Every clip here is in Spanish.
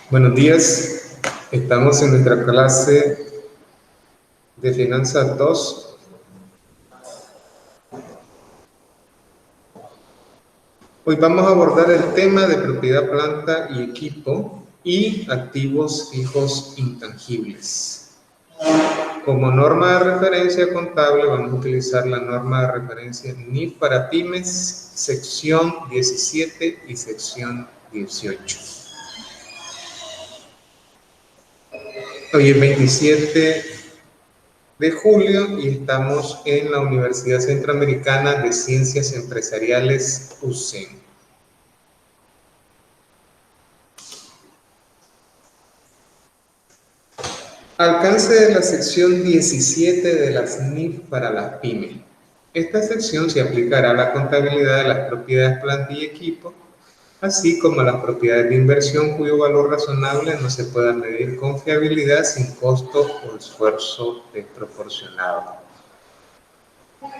Buenos días, estamos en nuestra clase de Finanzas 2. Hoy vamos a abordar el tema de propiedad, planta y equipo y activos fijos intangibles. Como norma de referencia contable vamos a utilizar la norma de referencia NIF para pymes, sección 17 y sección 18. Hoy es 27 de julio y estamos en la Universidad Centroamericana de Ciencias Empresariales, UCEN. Alcance de la sección 17 de las NIF para las pymes. Esta sección se aplicará a la contabilidad de las propiedades, planta y equipo, así como a las propiedades de inversión cuyo valor razonable no se pueda medir con fiabilidad sin costo o esfuerzo desproporcionado.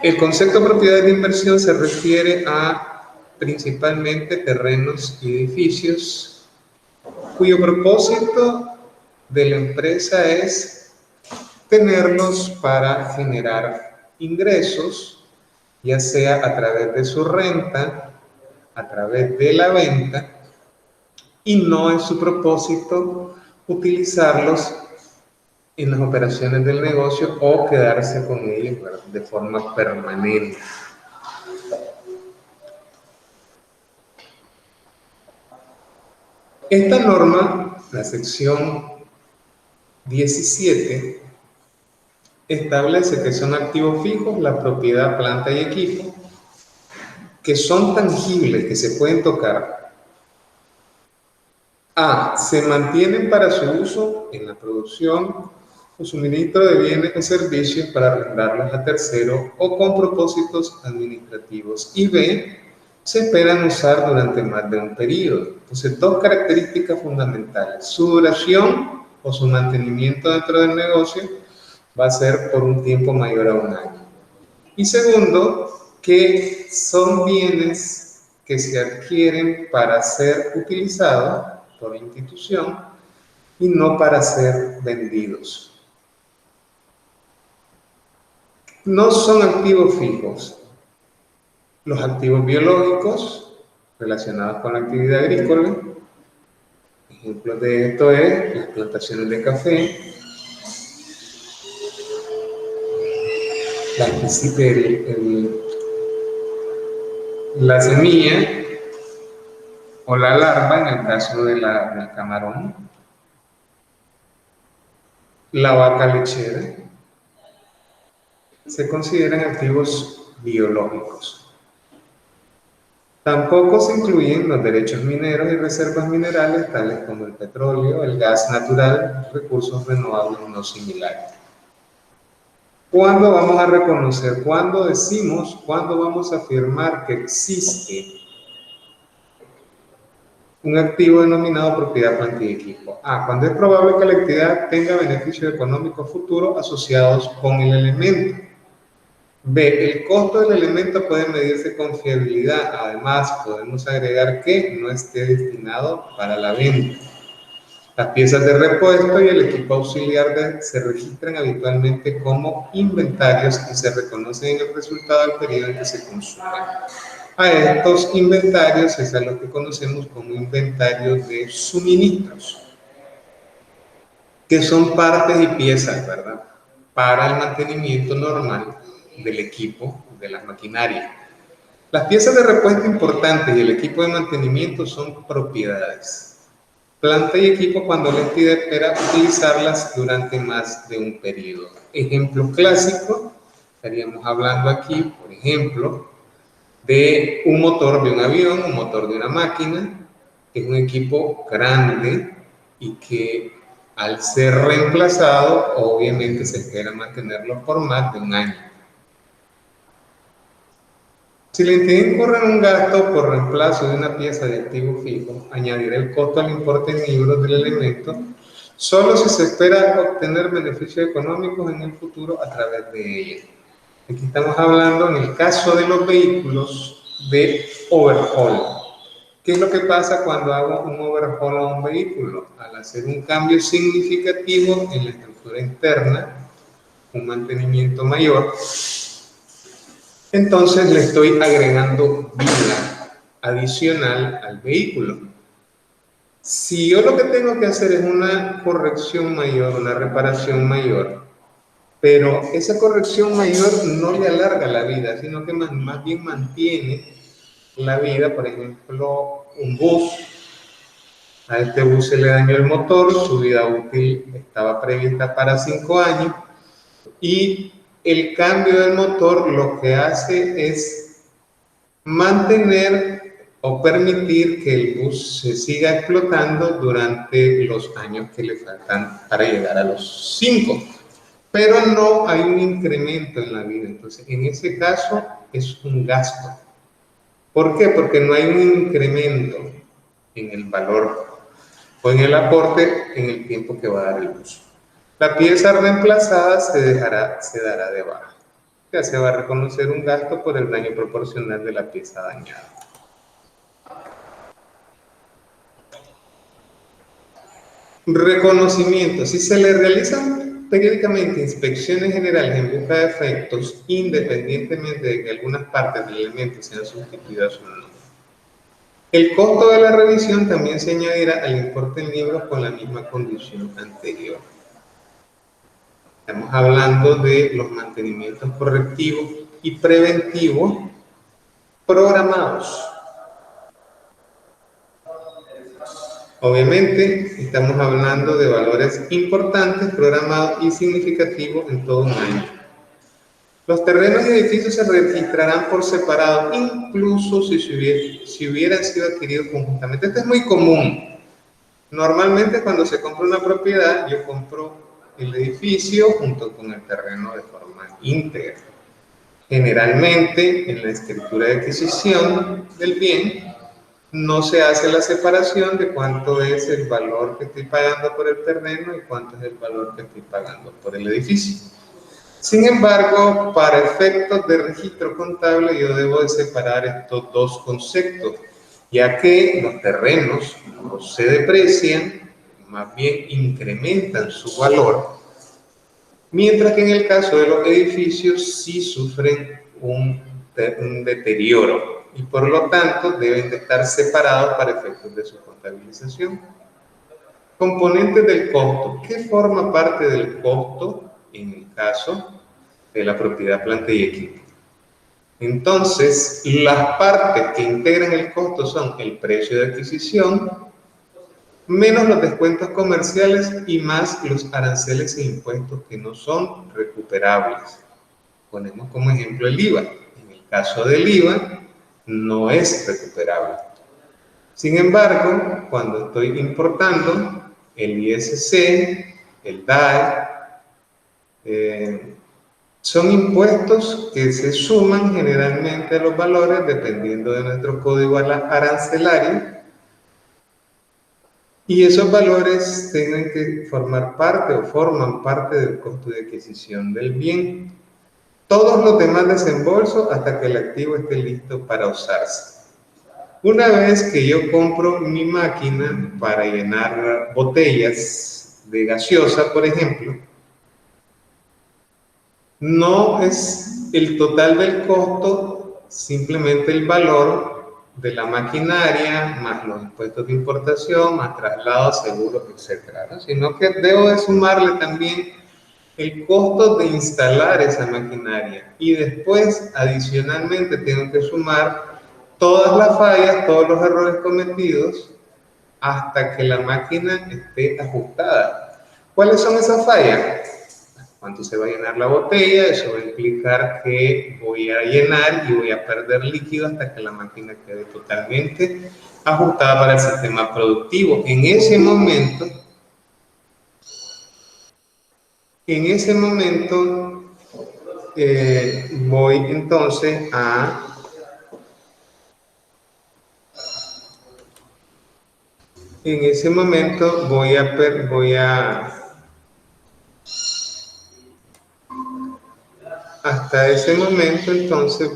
El concepto de propiedad de inversión se refiere a principalmente terrenos y edificios cuyo propósito de la empresa es tenerlos para generar ingresos, ya sea a través de su renta, a través de la venta, y no es su propósito utilizarlos en las operaciones del negocio o quedarse con ellos, ¿verdad?, de forma permanente. Esta norma, la sección 17, establece que son activos fijos la propiedad, planta y equipo, que son tangibles, que se pueden tocar. Se mantienen para su uso en la producción o suministro de bienes o servicios para arrendarlos a terceros o con propósitos administrativos. Y B, se esperan usar durante más de un periodo. Entonces, dos características fundamentales: su duración o su mantenimiento dentro del negocio va a ser por un tiempo mayor a un año. Y segundo, que son bienes que se adquieren para ser utilizados por la institución y no para ser vendidos. No son activos fijos los activos biológicos relacionados con la actividad agrícola. Ejemplos de esto es las plantaciones de café, la semilla o la larva en el caso del camarón, la vaca lechera, se consideran activos biológicos. Tampoco se incluyen los derechos mineros y reservas minerales tales como el petróleo, el gas natural, recursos renovables no similares. ¿Cuándo vamos a reconocer? ¿Cuándo decimos? ¿Cuándo vamos a afirmar que existe un activo denominado propiedad, planta y equipo? Cuando es probable que la actividad tenga beneficios económicos futuros asociados con el elemento. B, el costo del elemento puede medirse con fiabilidad. Además, podemos agregar que no esté destinado para la venta. Las piezas de repuesto y el equipo auxiliar se registran habitualmente como inventarios y se reconocen en el resultado del periodo en que se consumen. A estos inventarios es a lo que conocemos como inventarios de suministros, que son partes y piezas, ¿verdad?, para el mantenimiento normal del equipo, de las maquinarias. Las piezas de repuesto importantes y el equipo de mantenimiento son propiedades. Planta y equipo cuando la entidad espera utilizarlas durante más de un periodo. Ejemplo clásico, estaríamos hablando aquí, por ejemplo, de un motor de un avión, un motor de una máquina, que es un equipo grande y que al ser reemplazado, obviamente se espera mantenerlo por más de un año. Si la entidad incurre en un gasto por reemplazo de una pieza de activo fijo, añadirá el costo al importe en libros del elemento, solo si se espera obtener beneficios económicos en el futuro a través de ella. Aquí estamos hablando en el caso de los vehículos de overhaul, ¿Qué es lo que pasa cuando hago un overhaul a un vehículo? Al hacer un cambio significativo en la estructura interna, un mantenimiento mayor, entonces le estoy agregando vida adicional al vehículo. Si yo lo que tengo que hacer es una corrección mayor, una reparación mayor, pero esa corrección mayor no le alarga la vida, sino que más bien mantiene la vida. Por ejemplo, un bus, a este bus se le dañó el motor, su vida útil estaba prevista para 5 años, y el cambio del motor lo que hace es mantener o permitir que el bus se siga explotando durante los años que le faltan para llegar a los 5. Pero no hay un incremento en la vida. Entonces, en ese caso es un gasto. ¿Por qué? Porque no hay un incremento en el valor o en el aporte en el tiempo que va a dar el uso. La pieza reemplazada se dará de baja. Ya se va a reconocer un gasto por el daño proporcional de la pieza dañada. Reconocimiento. Si se le realizan periódicamente inspecciones generales en busca de efectos, independientemente de que algunas partes del elemento sean sustituidas o no. El costo de la revisión también se añadirá al importe en libros con la misma condición anterior. Estamos hablando de los mantenimientos correctivos y preventivos programados. Obviamente, estamos hablando de valores importantes, programados y significativos en todo un año. Los terrenos y edificios se registrarán por separado, incluso si hubieran sido adquiridos conjuntamente. Esto es muy común. Normalmente, cuando se compra una propiedad, yo compro el edificio junto con el terreno de forma íntegra. Generalmente, en la escritura de adquisición del bien, no se hace la separación de cuánto es el valor que estoy pagando por el terreno y cuánto es el valor que estoy pagando por el edificio. Sin embargo, para efectos de registro contable, yo debo de separar estos dos conceptos, ya que los terrenos no se deprecian, más bien incrementan su valor, mientras que en el caso de los edificios sí sufren un deterioro y por lo tanto deben de estar separados para efectos de su contabilización. Componentes del costo. ¿Qué forma parte del costo en el caso de la propiedad, planta y equipo? Entonces, las partes que integran el costo son el precio de adquisición, menos los descuentos comerciales y más los aranceles e impuestos que no son recuperables. Ponemos como ejemplo el IVA. En el caso del IVA, no es recuperable. Sin embargo, cuando estoy importando, el ISC, el DAE, son impuestos que se suman generalmente a los valores dependiendo de nuestro código arancelario, y esos valores tienen que formar parte o forman parte del costo de adquisición del bien. Todos los demás desembolsos hasta que el activo esté listo para usarse. Una vez que yo compro mi máquina para llenar botellas de gaseosa, por ejemplo, no es el total del costo, simplemente el valor de la maquinaria, más los impuestos de importación, más traslados, seguros, etcétera, ¿no? Sino que debo de sumarle también el costo de instalar esa maquinaria y después, adicionalmente, tengo que sumar todas las fallas, todos los errores cometidos hasta que la máquina esté ajustada. ¿Cuáles son esas fallas? Cuánto se va a llenar la botella, eso va a implicar que voy a llenar y voy a perder líquido hasta que la máquina quede totalmente ajustada para el sistema productivo. En ese momento voy entonces a hasta ese momento, entonces,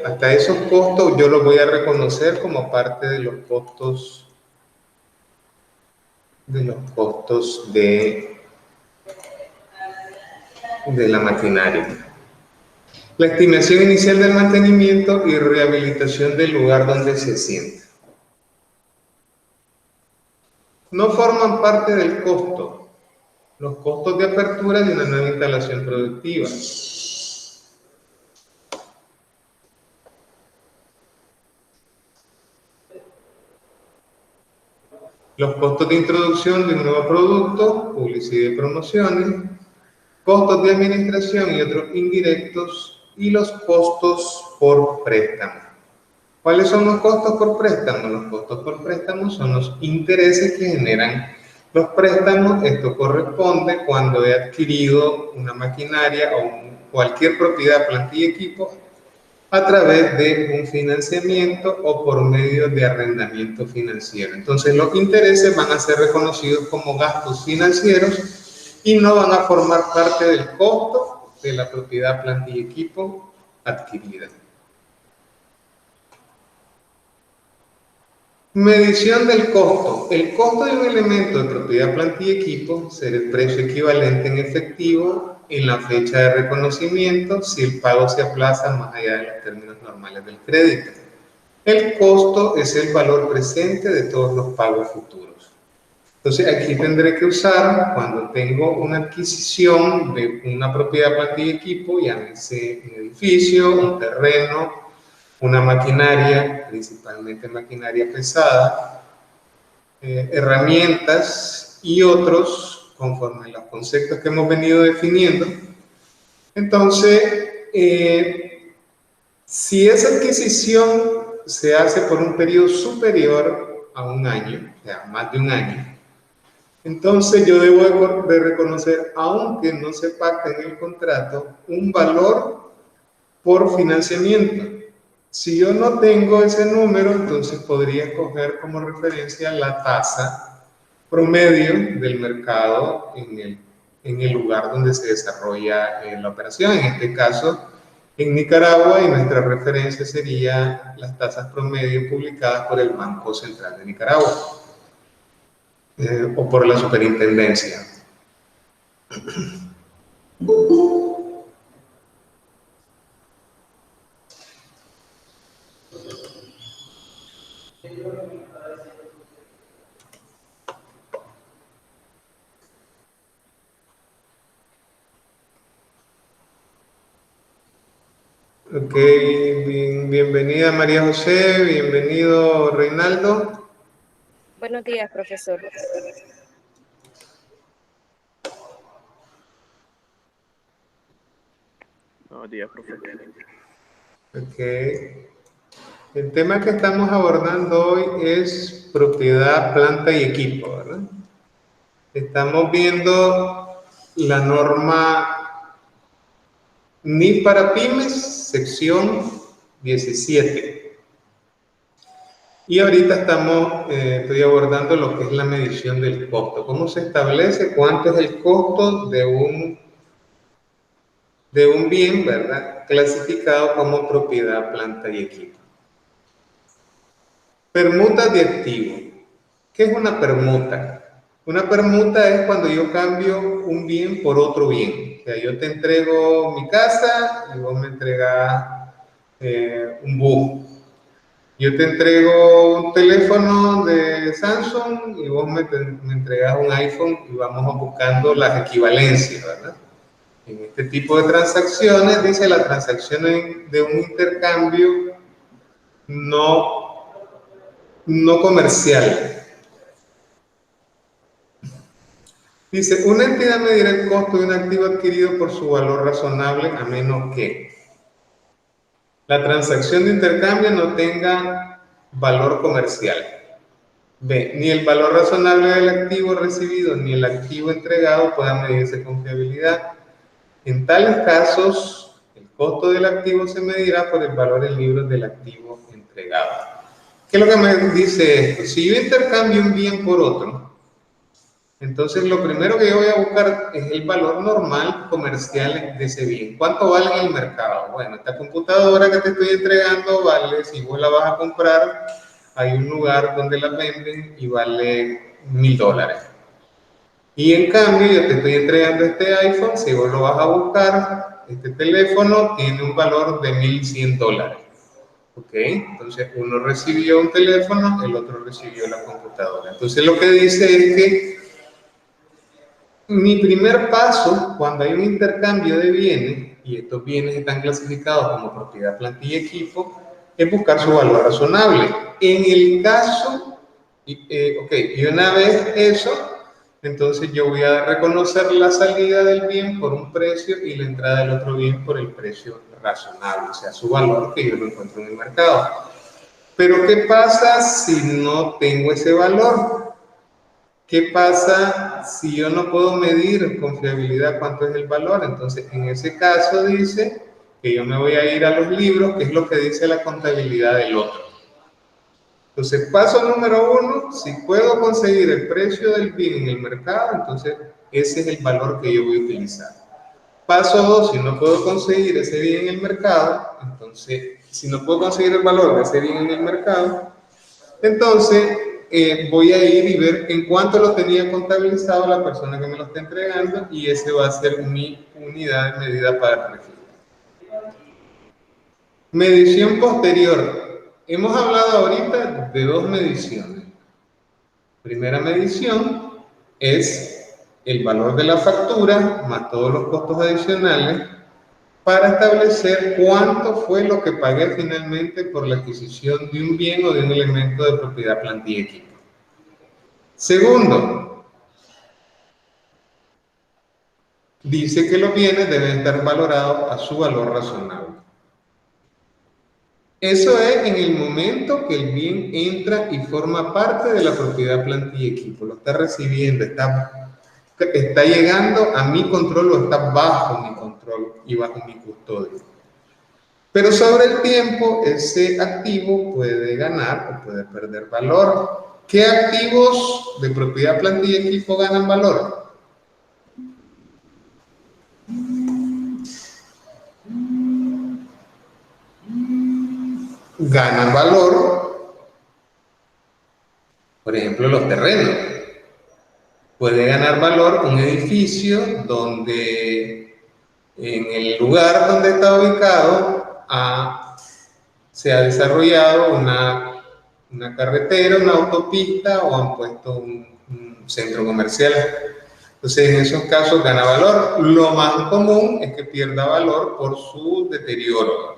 hasta esos costos yo los voy a reconocer como parte de los costos de la maquinaria. La estimación inicial del mantenimiento y rehabilitación del lugar donde se sienta. No forman parte del costo los costos de apertura de una nueva instalación productiva. Los costos de introducción de un nuevo producto, publicidad y promociones, costos de administración y otros indirectos, y los costos por préstamo. ¿Cuáles son los costos por préstamo? Los costos por préstamo son los intereses que generan los préstamos. Esto corresponde cuando he adquirido una maquinaria o cualquier propiedad, plantilla y equipo a través de un financiamiento o por medio de arrendamiento financiero. Entonces los intereses van a ser reconocidos como gastos financieros y no van a formar parte del costo de la propiedad, plantilla y equipo adquirida. Medición del costo. El costo de un elemento de propiedad, plantilla y equipo será el precio equivalente en efectivo en la fecha de reconocimiento si el pago se aplaza más allá de los términos normales del crédito. El costo es el valor presente de todos los pagos futuros. Entonces aquí tendré que usar, cuando tengo una adquisición de una propiedad, plantilla y equipo, llámese un edificio, un terreno, una maquinaria, principalmente maquinaria pesada, herramientas y otros, conforme a los conceptos que hemos venido definiendo. Entonces, si esa adquisición se hace por un periodo superior a un año, o sea, más de un año, entonces yo debo de reconocer, aunque no se pacte en el contrato, un valor por financiamiento. Si yo no tengo ese número, entonces podría escoger como referencia la tasa promedio del mercado en el lugar donde se desarrolla la operación. En este caso, en Nicaragua, y nuestra referencia sería las tasas promedio publicadas por el Banco Central de Nicaragua o por la Superintendencia. Ok, bienvenida María José, bienvenido Reinaldo. Buenos días, profesor. Buenos días, profesor. Ok. El tema que estamos abordando hoy es propiedad, planta y equipo, ¿verdad? Estamos viendo la norma NIF para pymes, sección 17. Y ahorita estoy abordando lo que es la medición del costo. ¿Cómo se establece cuánto es el costo de un bien, ¿verdad? Clasificado como propiedad, planta y equipo. Permutas de activo. ¿Qué es una permuta? Una permuta es cuando yo cambio un bien por otro bien. O sea, yo te entrego mi casa y vos me entregas un bus. Yo te entrego un teléfono de Samsung y vos me entregas un iPhone y vamos buscando las equivalencias, ¿verdad? En este tipo de transacciones, dice la transacción de un intercambio no comercial. Dice, una entidad medirá el costo de un activo adquirido por su valor razonable a menos que la transacción de intercambio no tenga valor comercial. B, ni el valor razonable del activo recibido ni el activo entregado puedan medirse con fiabilidad. En tales casos, el costo del activo se medirá por el valor en libros del activo entregado. ¿Qué es lo que me dice esto? Si yo intercambio un bien por otro, Entonces, lo primero que yo voy a buscar es el valor normal comercial de ese bien. ¿Cuánto vale en el mercado? Bueno, esta computadora que te estoy entregando vale, si vos la vas a comprar, hay un lugar donde la venden y vale $1000. Y en cambio, yo te estoy entregando este iPhone, si vos lo vas a buscar, este teléfono tiene un valor de $1100. ¿Ok? Entonces, uno recibió un teléfono, el otro recibió la computadora. Entonces, lo que dice es que mi primer paso, cuando hay un intercambio de bienes, y estos bienes están clasificados como propiedad, plantilla y equipo, es buscar su valor razonable. En el caso, ok, y una vez eso, entonces yo voy a reconocer la salida del bien por un precio y la entrada del otro bien por el precio razonable, o sea, su valor que yo lo encuentro en el mercado. Pero ¿qué pasa si no tengo ese valor? ¿Qué pasa si yo no puedo medir con fiabilidad cuánto es el valor? Entonces, en ese caso dice que yo me voy a ir a los libros, que es lo que dice la contabilidad del otro. Entonces, paso número 1, si puedo conseguir el precio del bien en el mercado, entonces ese es el valor que yo voy a utilizar. Paso 2, si no puedo conseguir ese bien en el mercado, entonces, si no puedo conseguir el valor de ese bien en el mercado, entonces voy a ir y ver en cuánto lo tenía contabilizado la persona que me lo está entregando y ese va a ser mi unidad de medida para el registro. Medición posterior. Hemos hablado ahorita de dos mediciones. Primera medición es el valor de la factura más todos los costos adicionales para establecer cuánto fue lo que pagué finalmente por la adquisición de un bien o de un elemento de propiedad, plantilla y equipo. Segundo, dice que los bienes deben estar valorados a su valor razonable. Eso es en el momento que el bien entra y forma parte de la propiedad, plantilla y equipo. Lo está recibiendo, está llegando a mi control o está bajo mi control y bajo mi custodia. Pero sobre el tiempo, ese activo puede ganar o puede perder valor. ¿Qué activos de propiedad, plantilla y equipo ganan valor? Ganan valor, por ejemplo, los terrenos. Puede ganar valor un edificio donde en el lugar donde está ubicado se ha desarrollado una carretera, una autopista o han puesto un centro comercial. Entonces, en esos casos gana valor. Lo más común es que pierda valor por su deterioro.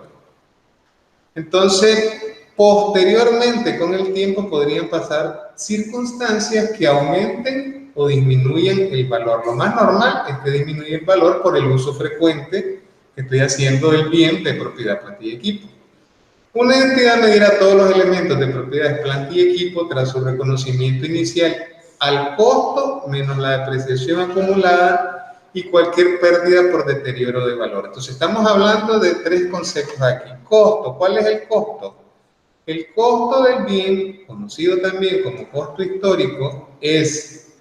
Entonces, posteriormente, con el tiempo, podrían pasar circunstancias que aumenten o disminuyan el valor. Lo más normal es que disminuya el valor por el uso frecuente que estoy haciendo del bien de propiedad, plantilla y equipo. Una entidad medirá todos los elementos de propiedad, plantilla y equipo tras su reconocimiento inicial al costo menos la depreciación acumulada y cualquier pérdida por deterioro de valor. Entonces, estamos hablando de tres conceptos aquí. Costo. ¿Cuál es el costo? El costo del bien, conocido también como costo histórico, es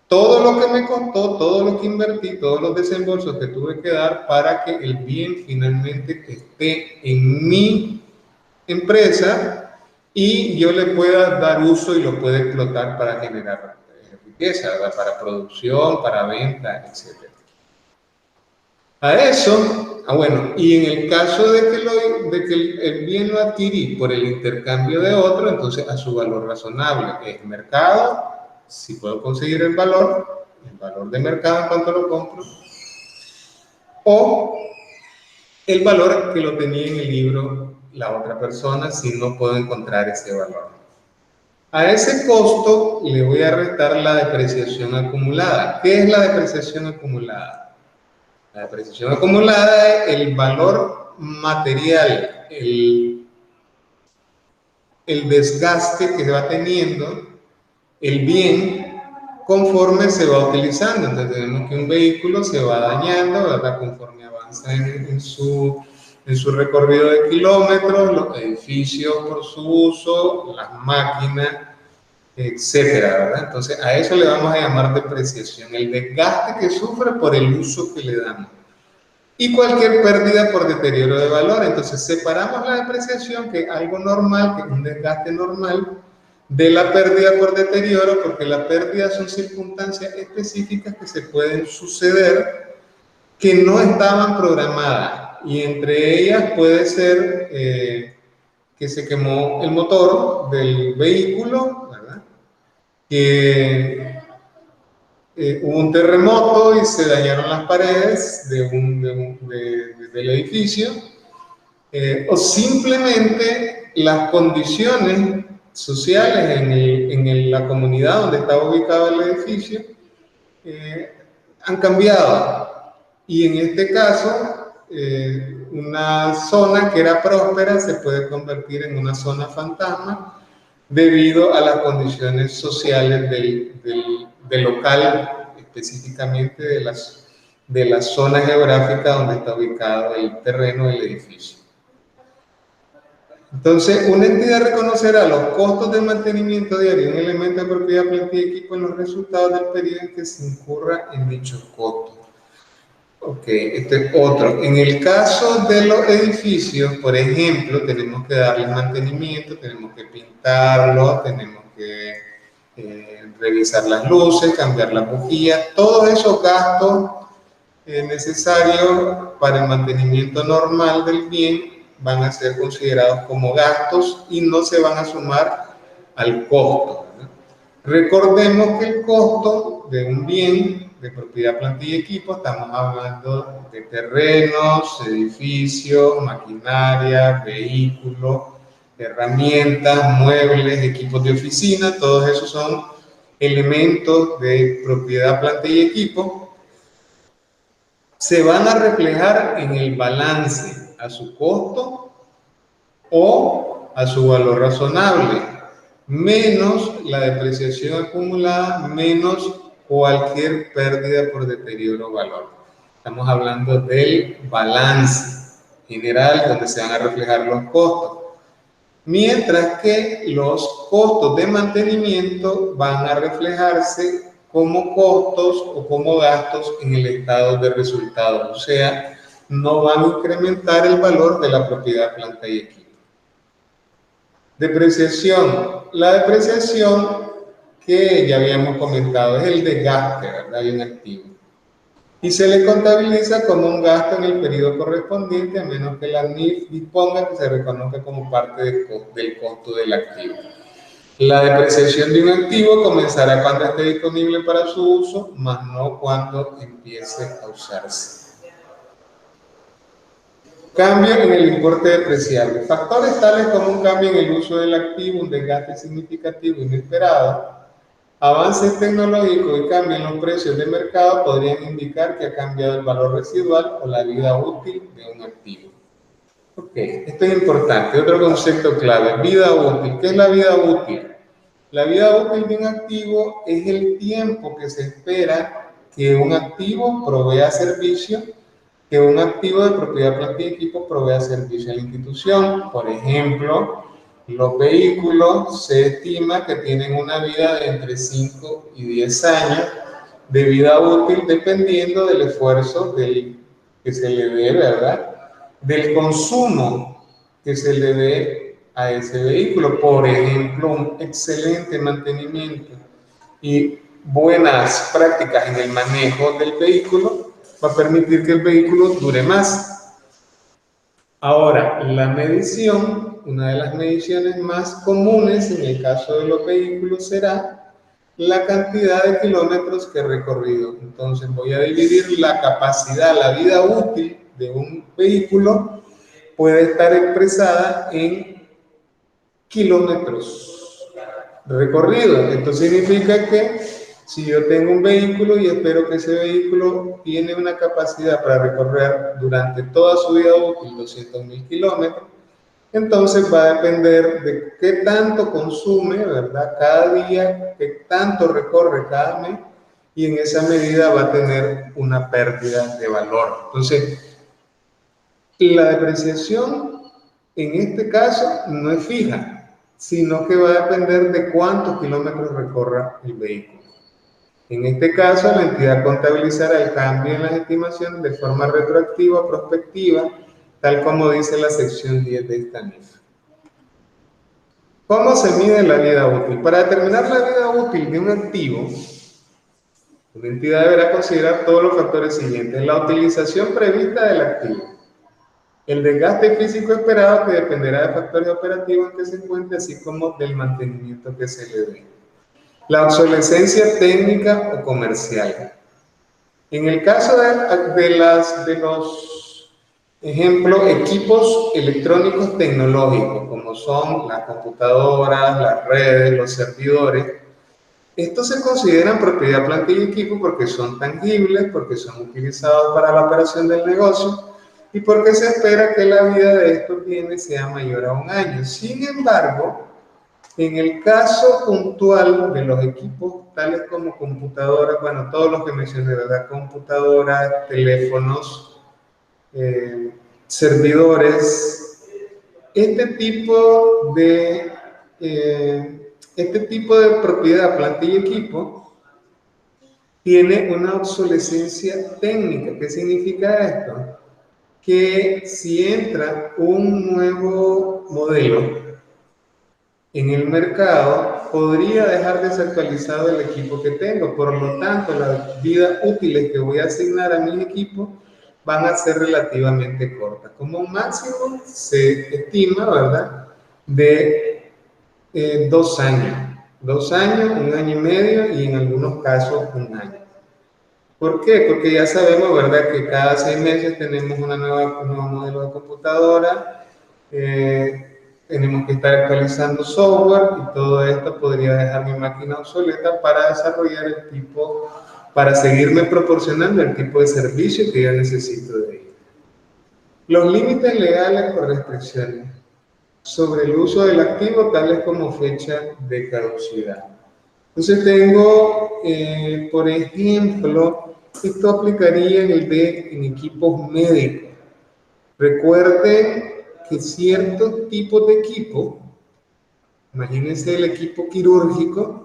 todo lo que me costó, todo lo que invertí, todos los desembolsos que tuve que dar para que el bien finalmente esté en mi empresa y yo le pueda dar uso y lo pueda explotar para generar riqueza, ¿verdad? Para producción, para venta, etc. A eso, bueno, y en el caso de que el bien lo adquirí por el intercambio de otro, entonces a su valor razonable, es mercado, si puedo conseguir el valor de mercado en cuanto lo compro, o el valor que lo tenía en el libro la otra persona si no puedo encontrar ese valor. A ese costo le voy a restar la depreciación acumulada. ¿Qué es la depreciación acumulada? La depreciación acumulada es el valor material, el desgaste que va teniendo el bien conforme se va utilizando. Entonces tenemos que un vehículo se va dañando, ¿verdad? Conforme avanza en su recorrido de kilómetros, los edificios por su uso, las máquinas, etcétera, ¿verdad? Entonces, a eso le vamos a llamar depreciación, el desgaste que sufre por el uso que le damos. Y cualquier pérdida por deterioro de valor. Entonces, separamos la depreciación, que es algo normal, que es un desgaste normal, de la pérdida por deterioro, porque la pérdida son circunstancias específicas que se pueden suceder que no estaban programadas. Y entre ellas puede ser que se quemó el motor del vehículo, ¿verdad? Que hubo un terremoto y se dañaron las paredes del edificio, o simplemente las condiciones sociales en la comunidad donde estaba ubicado el edificio han cambiado. Y en este caso, una zona que era próspera se puede convertir en una zona fantasma debido a las condiciones sociales del local, específicamente de la zona geográfica donde está ubicado el terreno del edificio. Entonces, una entidad reconocerá los costos de mantenimiento diario de un elemento de propiedad, plantilla y equipo en los resultados del periodo en que se incurra en dichos costos. Ok, este es otro. En el caso de los edificios, por ejemplo, tenemos que darle mantenimiento, tenemos que pintarlo, tenemos que revisar las luces, cambiar las bujías, todos esos gastos necesarios para el mantenimiento normal del bien van a ser considerados como gastos y no se van a sumar al costo, ¿verdad? Recordemos que el costo de un bien de propiedad, plantilla y equipo, estamos hablando de terrenos, edificios, maquinaria, vehículos, herramientas, muebles, equipos de oficina, todos esos son elementos de propiedad, plantilla y equipo. Se van a reflejar en el balance a su costo o a su valor razonable, menos la depreciación acumulada, menos cualquier pérdida por deterioro o valor. Estamos hablando del balance general donde se van a reflejar los costos. Mientras que los costos de mantenimiento van a reflejarse como costos o como gastos en el estado de resultados. O sea, no van a incrementar el valor de la propiedad, planta y equipo. Depreciación. La depreciación que ya habíamos comentado es el desgaste, ¿verdad? De un activo. Y se le contabiliza como un gasto en el periodo correspondiente, a menos que la NIF disponga que se reconozca como parte del costo del activo. La depreciación de un activo comenzará cuando esté disponible para su uso, más no cuando empiece a usarse. Cambio en el importe depreciable. Factores tales como un cambio en el uso del activo, un desgaste significativo inesperado, avances tecnológicos y cambio en los precios de mercado podrían indicar que ha cambiado el valor residual o la vida útil de un activo. Ok, esto es importante. Otro concepto clave, vida útil. ¿Qué es la vida útil? La vida útil de un activo es el tiempo que se espera que un activo provea servicio, que un activo de propiedad, plantilla y equipo provea servicio a la institución. Por ejemplo, los vehículos se estima que tienen una vida de entre 5 y 10 años de vida útil, dependiendo del esfuerzo que se le dé, ¿verdad? Del consumo que se le dé a ese vehículo. Por ejemplo, un excelente mantenimiento y buenas prácticas en el manejo del vehículo va a permitir que el vehículo dure más. Ahora, la medición, una de las mediciones más comunes en el caso de los vehículos será la cantidad de kilómetros que he recorrido. Entonces voy a dividir la capacidad, la vida útil de un vehículo puede estar expresada en kilómetros recorridos. Esto significa que si yo tengo un vehículo y espero que ese vehículo tiene una capacidad para recorrer durante toda su vida útil 200.000 kilómetros, entonces va a depender de qué tanto consume, ¿verdad? Cada día, qué tanto recorre cada mes, y en esa medida va a tener una pérdida de valor. Entonces, la depreciación en este caso no es fija. sino que va a depender de cuántos kilómetros recorra el vehículo. En este caso, la entidad contabilizará el cambio en las estimaciones de forma retroactiva o prospectiva, tal como dice la sección 10 de esta NIF. ¿Cómo se mide la vida útil? Para determinar la vida útil de un activo, una entidad deberá considerar todos los factores siguientes: la utilización prevista del activo, el desgaste físico esperado, que dependerá de factores operativos en que se encuentre, así como del mantenimiento que se le dé, la obsolescencia técnica o comercial. En el caso de los ejemplos, equipos electrónicos tecnológicos, como son las computadoras, las redes, los servidores, estos se consideran propiedad, plantilla y equipo porque son tangibles, porque son utilizados para la operación del negocio y porque se espera que la vida de estos bienes sea mayor a 1 año. Sin embargo, en el caso puntual de los equipos tales como computadoras, bueno, todos los que mencioné, ¿verdad? Computadoras, teléfonos, servidores, este tipo de propiedad, plantilla y equipo, tiene una obsolescencia técnica. ¿Qué significa esto? Que si entra un nuevo modelo en el mercado, podría dejar desactualizado el equipo que tengo. Por lo tanto, las vidas útiles que voy a asignar a mi equipo van a ser relativamente cortas. Como máximo se estima, ¿verdad?, de 2 años. 2 años, 1 año y medio y en algunos casos 1 año. ¿Por qué? Porque ya sabemos, ¿verdad?, que cada 6 meses tenemos un nuevo modelo de computadora, tenemos que estar actualizando software y todo esto podría dejar mi máquina obsoleta para desarrollar para seguirme proporcionando el tipo de servicio que yo necesito de ella. Los límites legales o restricciones sobre el uso del activo, tales como fecha de caducidad. Entonces tengo, por ejemplo, esto aplicaría en equipos médicos. Recuerden que ciertos tipos de equipo, imagínense el equipo quirúrgico,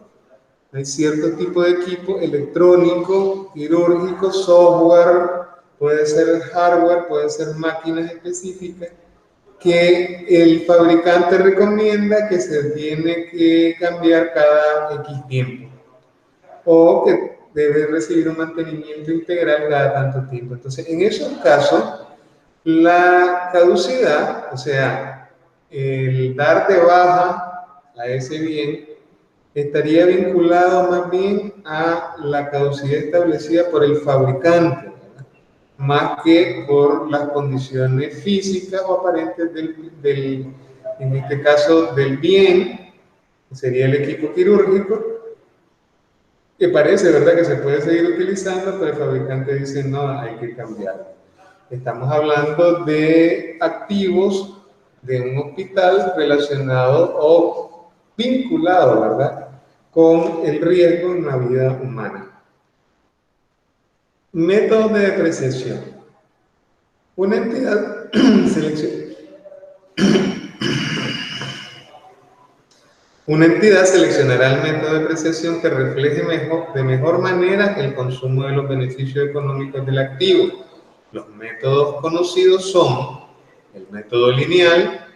hay cierto tipo de equipo electrónico, quirúrgico, software, puede ser hardware, puede ser máquinas específicas, que el fabricante recomienda que se tiene que cambiar cada X tiempo, o que debe recibir un mantenimiento integral cada tanto tiempo. Entonces, en esos casos, la caducidad, o sea, el dar de baja a ese bien, estaría vinculado más bien a la caducidad establecida por el fabricante, ¿verdad?, más que por las condiciones físicas o aparentes en este caso, del bien, que sería el equipo quirúrgico, que parece, ¿verdad?, que se puede seguir utilizando, pero el fabricante dice, no, hay que cambiarlo. Estamos hablando de activos de un hospital relacionado o vinculado, ¿verdad?, con el riesgo en la vida humana. Métodos de depreciación. Una entidad seleccionará el método de depreciación que refleje de mejor manera el consumo de los beneficios económicos del activo. Los métodos conocidos son el método lineal,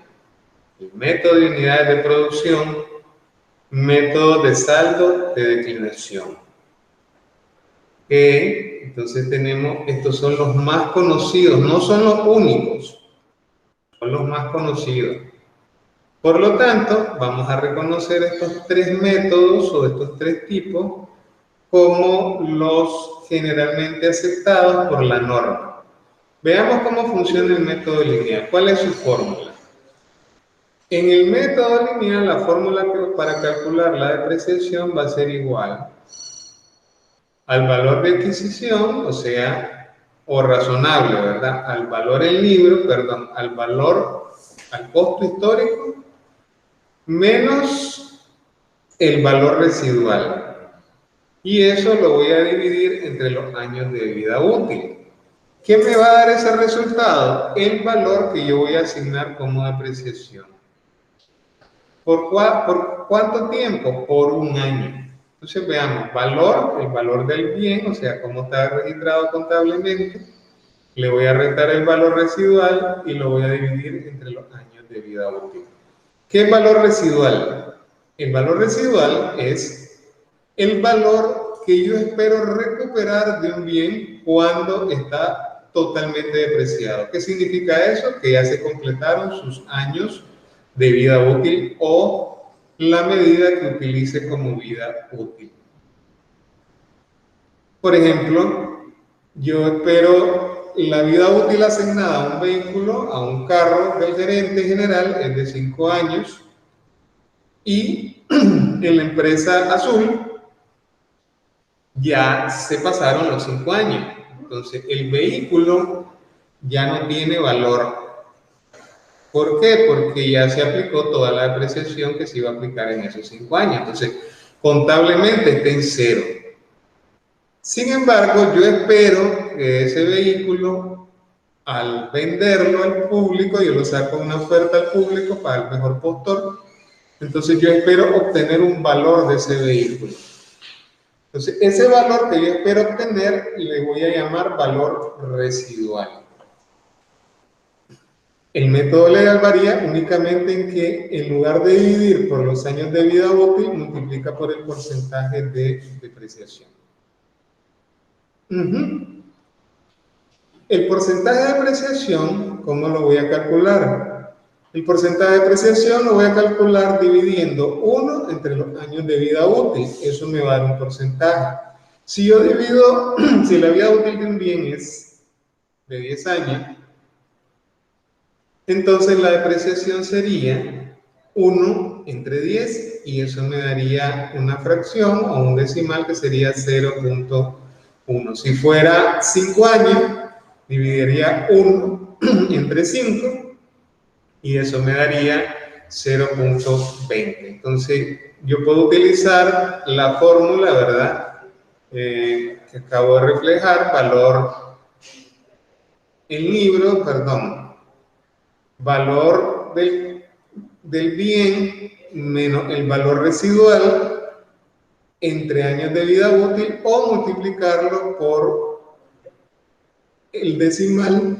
el método de unidades de producción, método de saldo de declinación. Entonces estos son los más conocidos, no son los únicos, son los más conocidos. Por lo tanto, vamos a reconocer estos 3 métodos o estos 3 tipos como los generalmente aceptados por la norma. Veamos cómo funciona el método lineal. ¿Cuál es su fórmula? En el método lineal, la fórmula para calcular la depreciación va a ser igual al valor de adquisición, o sea, o razonable, ¿verdad?, al valor en libro, perdón, al costo histórico, menos el valor residual. Y eso lo voy a dividir entre los años de vida útil. ¿Qué me va a dar ese resultado? El valor que yo voy a asignar como depreciación. ¿Por cuánto tiempo? Por un año. Entonces veamos, valor, el valor del bien, o sea, cómo está registrado contablemente, le voy a restar el valor residual y lo voy a dividir entre los años de vida útil. ¿Qué es valor residual? El valor residual es el valor que yo espero recuperar de un bien cuando está totalmente depreciado. ¿Qué significa eso? Que ya se completaron sus años de vida útil o la medida que utilice como vida útil. Por ejemplo, yo espero la vida útil asignada a un vehículo, a un carro del gerente general es de 5 años y en la empresa azul ya se pasaron los 5 años. Entonces, el vehículo ya no tiene valor. ¿Por qué? Porque ya se aplicó toda la depreciación que se iba a aplicar en esos 5 años. Entonces, contablemente está en cero. Sin embargo, yo espero que ese vehículo, al venderlo al público, yo lo saco una oferta al público para el mejor postor, entonces yo espero obtener un valor de ese vehículo. Entonces, ese valor que yo espero obtener le voy a llamar valor residual. El método legal varía únicamente en que en lugar de dividir por los años de vida útil, multiplica por el porcentaje de depreciación. El porcentaje de depreciación, ¿cómo lo voy a calcular? El porcentaje de depreciación lo voy a calcular dividiendo 1 entre los años de vida útil. Eso me va a dar un porcentaje. Si yo divido, si la vida útil de un bien es de 10 años, entonces la depreciación sería 1 entre 10 y eso me daría una fracción o un decimal que sería 0.1. Si fuera 5 años, dividiría 1 entre 5 y eso me daría 0.20. Entonces, yo puedo utilizar la fórmula, ¿verdad? Que acabo de reflejar, valor en libro, perdón, valor del bien menos el valor residual entre años de vida útil o multiplicarlo por el decimal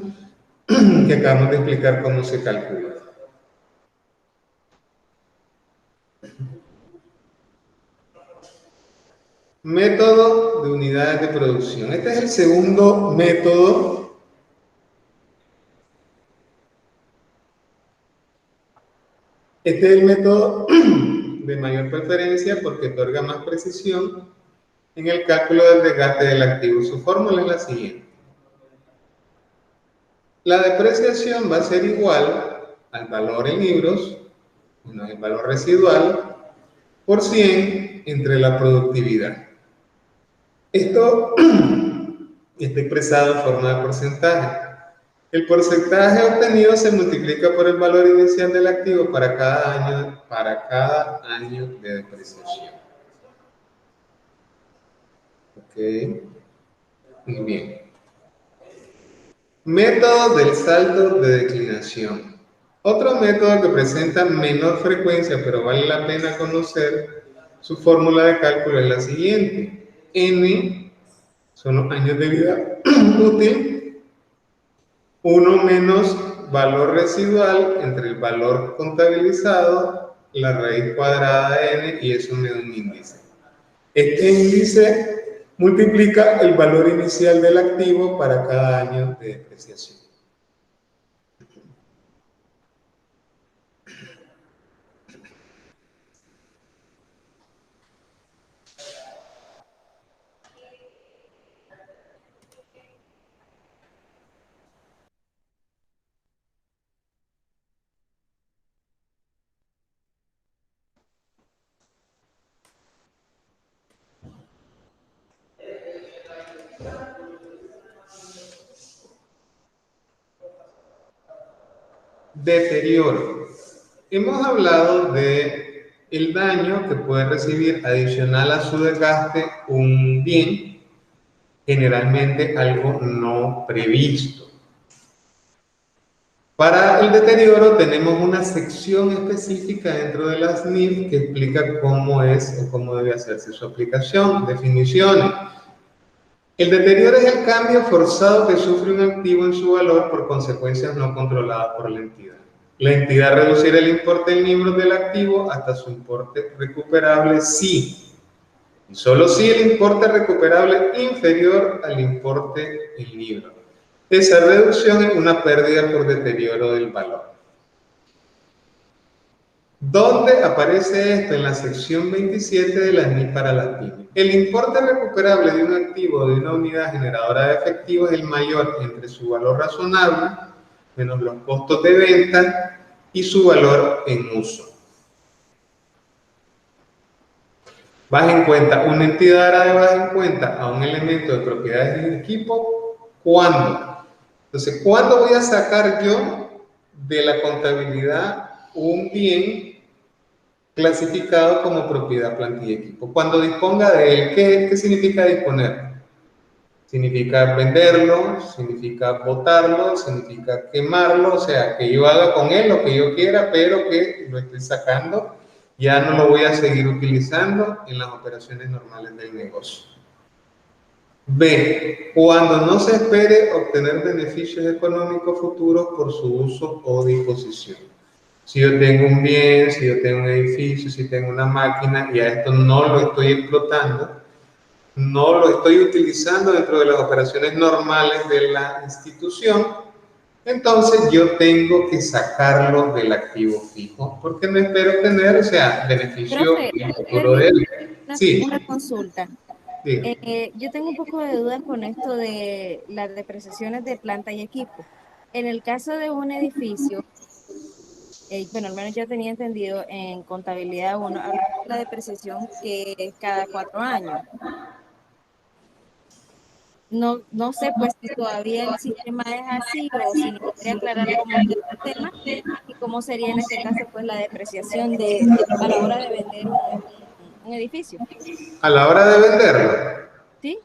que acabamos de explicar cómo se calcula. Método de unidades de producción. Este es el segundo método. Este es el método de mayor preferencia porque otorga más precisión en el cálculo del desgaste del activo. Su fórmula es la siguiente. La depreciación va a ser igual al valor en libros, menos el valor residual, por 100 entre la productividad. Esto está expresado en forma de porcentaje. El porcentaje obtenido se multiplica por el valor inicial del activo para cada año de depreciación. Ok, muy bien. Método del saldo de declinación. Otro método que presenta menor frecuencia, pero vale la pena conocer, su fórmula de cálculo es la siguiente. N son los años de vida útil, 1 menos valor residual entre el valor contabilizado, la raíz cuadrada de n, y eso me da un índice. Este índice multiplica el valor inicial del activo para cada año de depreciación. Deterioro. Hemos hablado de el daño que puede recibir adicional a su desgaste un bien, generalmente algo no previsto. Para el deterioro tenemos una sección específica dentro de las NIF que explica cómo es o cómo debe hacerse su aplicación, definiciones. El deterioro es el cambio forzado que sufre un activo en su valor por consecuencias no controladas por la entidad. La entidad reducirá el importe en libros del activo hasta su importe recuperable si, y solo si el importe recuperable es inferior al importe en libros. Esa reducción es una pérdida por deterioro del valor. ¿Dónde aparece esto? En la sección 27 de las NIF para las pymes. El importe recuperable de un activo o de una unidad generadora de efectivo es el mayor entre su valor razonable menos los costos de venta y su valor en uso. Baja en cuenta, una entidad hará de baja en cuenta a un elemento de propiedades de un equipo, ¿cuándo? Entonces, ¿cuándo voy a sacar yo de la contabilidad un bien clasificado como propiedad, plantilla y equipo? Cuando disponga de él. ¿Qué significa disponer? Significa venderlo, significa botarlo, significa quemarlo, o sea, que yo haga con él lo que yo quiera, pero que lo estoy sacando, ya no lo voy a seguir utilizando en las operaciones normales del negocio. B. Cuando no se espere obtener beneficios económicos futuros por su uso o disposición. Si yo tengo un bien, si yo tengo un edificio, si tengo una máquina y a esto no lo estoy explotando, no lo estoy utilizando dentro de las operaciones normales de la institución, entonces yo tengo que sacarlo del activo fijo, porque no espero tener, o sea, beneficio Profe, futuro de permítame él. Sí, una consulta. sí. Yo tengo un poco de dudas con esto de las depreciaciones de planta y equipo. En el caso de un edificio, bueno, al menos yo tenía entendido en contabilidad uno, hablaba de la depreciación que es cada 4 años. No sé pues si todavía el sistema es así o si nos podría aclarar cómo es el sistema y cómo sería en este caso pues la depreciación a la hora de vender un edificio. A la hora de venderlo, ¿Sí?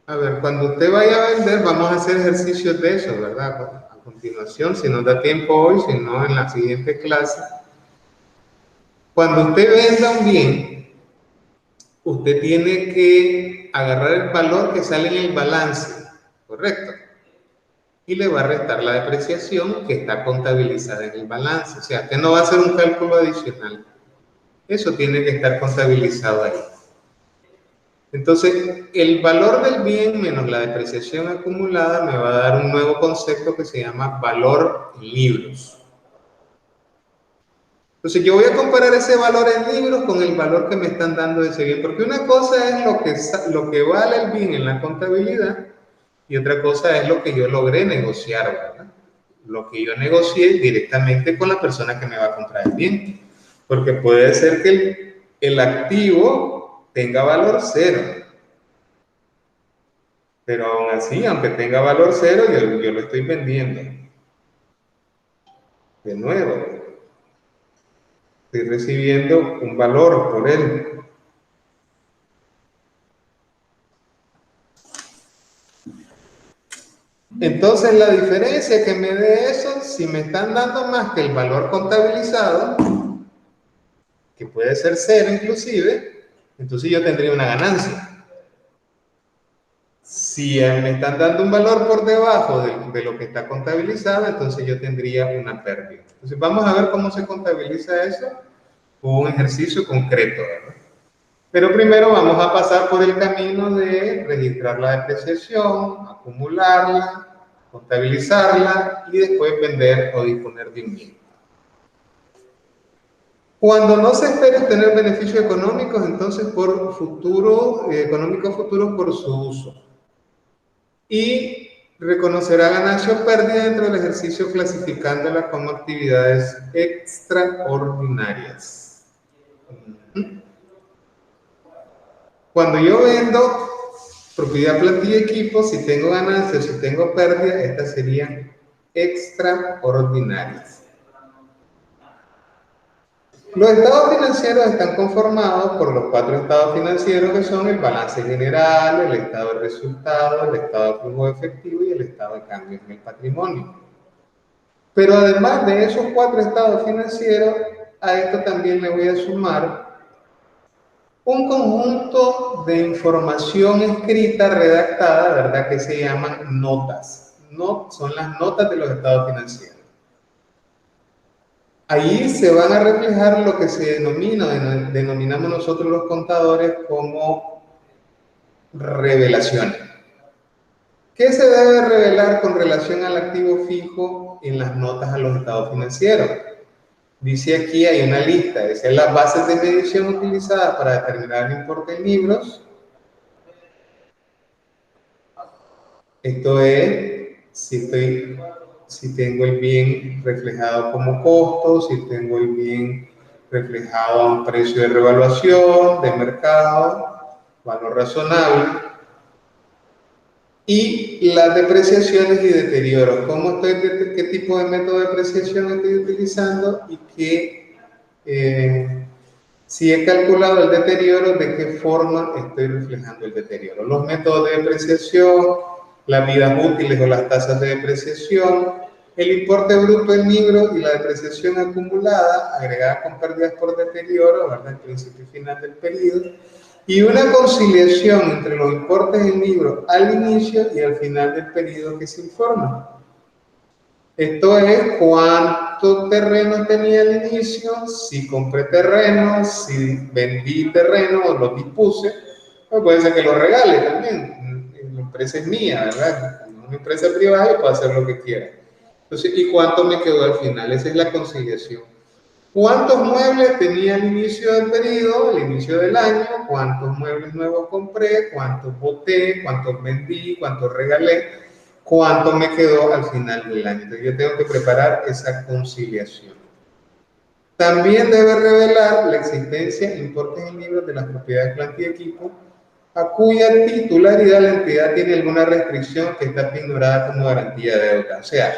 a ver, cuando usted vaya a vender, vamos a hacer ejercicios de eso, ¿verdad? A continuación, si nos da tiempo hoy, si no, en la siguiente clase. Cuando usted venda un bien, usted tiene que agarrar el valor que sale en el balance, ¿correcto? Y le va a restar la depreciación que está contabilizada en el balance. O sea, que no va a ser un cálculo adicional. Eso tiene que estar contabilizado ahí. Entonces, el valor del bien menos la depreciación acumulada me va a dar un nuevo concepto que se llama valor en libros. Entonces, yo voy a comparar ese valor en libros con el valor que me están dando de ese bien, porque una cosa es lo que vale el bien en la contabilidad y otra cosa es lo que yo logré negociar, ¿verdad? Lo que yo negocié directamente con la persona que me va a comprar el bien. Porque puede ser que el activo tenga valor cero, pero aún así, aunque tenga valor cero, yo lo estoy vendiendo. De nuevo, estoy recibiendo un valor por él. Entonces, la diferencia que me dé eso, si me están dando más que el valor contabilizado, que puede ser cero inclusive, entonces yo tendría una ganancia. Si me están dando un valor por debajo de lo que está contabilizado, entonces yo tendría una pérdida. Entonces vamos a ver cómo se contabiliza eso con un ejercicio concreto, ¿verdad? Pero primero vamos a pasar por el camino de registrar la depreciación, acumularla, contabilizarla y después vender o disponer de un bien. Cuando no se espera obtener beneficios económicos, entonces por económicos futuros por su uso. Y reconocerá ganancia o pérdida dentro del ejercicio clasificándola como actividades extraordinarias. Cuando yo vendo propiedad, plantilla y equipo, si tengo ganancias, si tengo pérdida, estas serían extraordinarias. Los estados financieros están conformados por los 4 estados financieros que son el balance general, el estado de resultados, el estado de flujo efectivo y el estado de cambios en el patrimonio. Pero además de esos 4 estados financieros, a esto también le voy a sumar un conjunto de información escrita, redactada, ¿verdad? Que se llaman notas. No, son las notas de los estados financieros. Ahí se van a reflejar lo que se denominamos nosotros los contadores como revelaciones. ¿Qué se debe revelar con relación al activo fijo en las notas a los estados financieros? Dice aquí, hay una lista, esas son las bases de medición utilizadas para determinar el importe en libros. Esto es, si tengo el bien reflejado como costo, si tengo el bien reflejado a un precio de revaluación, de mercado, valor razonable. Y las depreciaciones y deterioros. ¿Qué tipo de método de depreciación estoy utilizando? Y si he calculado el deterioro, ¿de qué forma estoy reflejando el deterioro? Los métodos de depreciación, las vidas útiles o las tasas de depreciación, el importe bruto en libro y la depreciación acumulada, agregada con pérdidas por deterioro, ¿verdad? El principio y final del periodo, y una conciliación entre los importes en libro al inicio y al final del periodo que se informa. Esto es cuánto terreno tenía al inicio, si compré terreno, si vendí terreno o lo dispuse, pues puede ser que lo regale también. La empresa es mía, ¿verdad? Como una empresa privada, yo puedo hacer lo que quiera. Entonces, ¿y cuánto me quedó al final? Esa es la conciliación. ¿Cuántos muebles tenía al inicio del periodo, al inicio del año? ¿Cuántos muebles nuevos compré? ¿Cuántos boté? ¿Cuántos vendí? ¿Cuántos regalé? ¿Cuánto me quedó al final del año? Entonces yo tengo que preparar esa conciliación. También debe revelar la existencia e importes en libros de las propiedades, planta y equipo, a cuya titularidad la entidad tiene alguna restricción que está ignorada como garantía de deuda. O sea,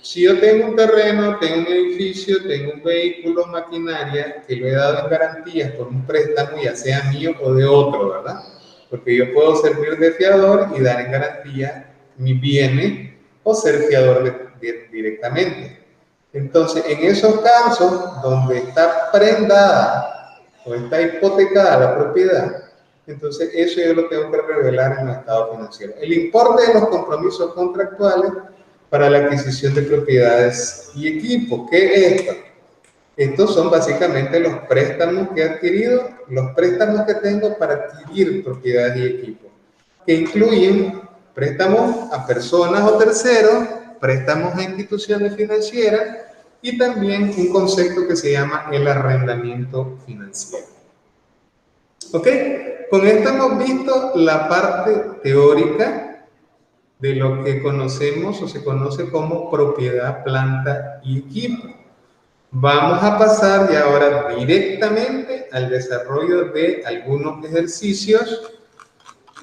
si yo tengo un terreno, tengo un edificio, tengo un vehículo, maquinaria, que lo he dado en garantías por un préstamo, ya sea mío o de otro, ¿verdad? Porque yo puedo servir de fiador y dar en garantía mis bienes o ser fiador directamente. Entonces, en esos casos donde está prendada o está hipotecada la propiedad, entonces eso yo lo tengo que revelar en el estado financiero. El importe de los compromisos contractuales para la adquisición de propiedades y equipos. ¿Qué es esto? Estos son básicamente los préstamos que he adquirido, los préstamos que tengo para adquirir propiedades y equipos, que incluyen préstamos a personas o terceros, préstamos a instituciones financieras y también un concepto que se llama el arrendamiento financiero. ¿Ok? Con esto hemos visto la parte teórica de lo que conocemos o se conoce como propiedad, planta y equipo. Vamos a pasar ya ahora directamente al desarrollo de algunos ejercicios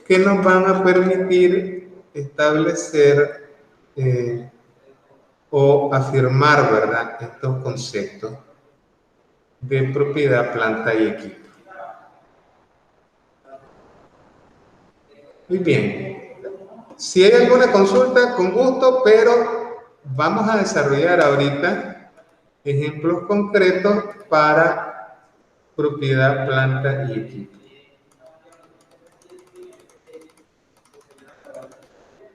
que nos van a permitir establecer o afirmar, ¿verdad?, estos conceptos de propiedad, planta y equipo. Muy bien. Si hay alguna consulta, con gusto, pero vamos a desarrollar ahorita ejemplos concretos para propiedad, planta y equipo.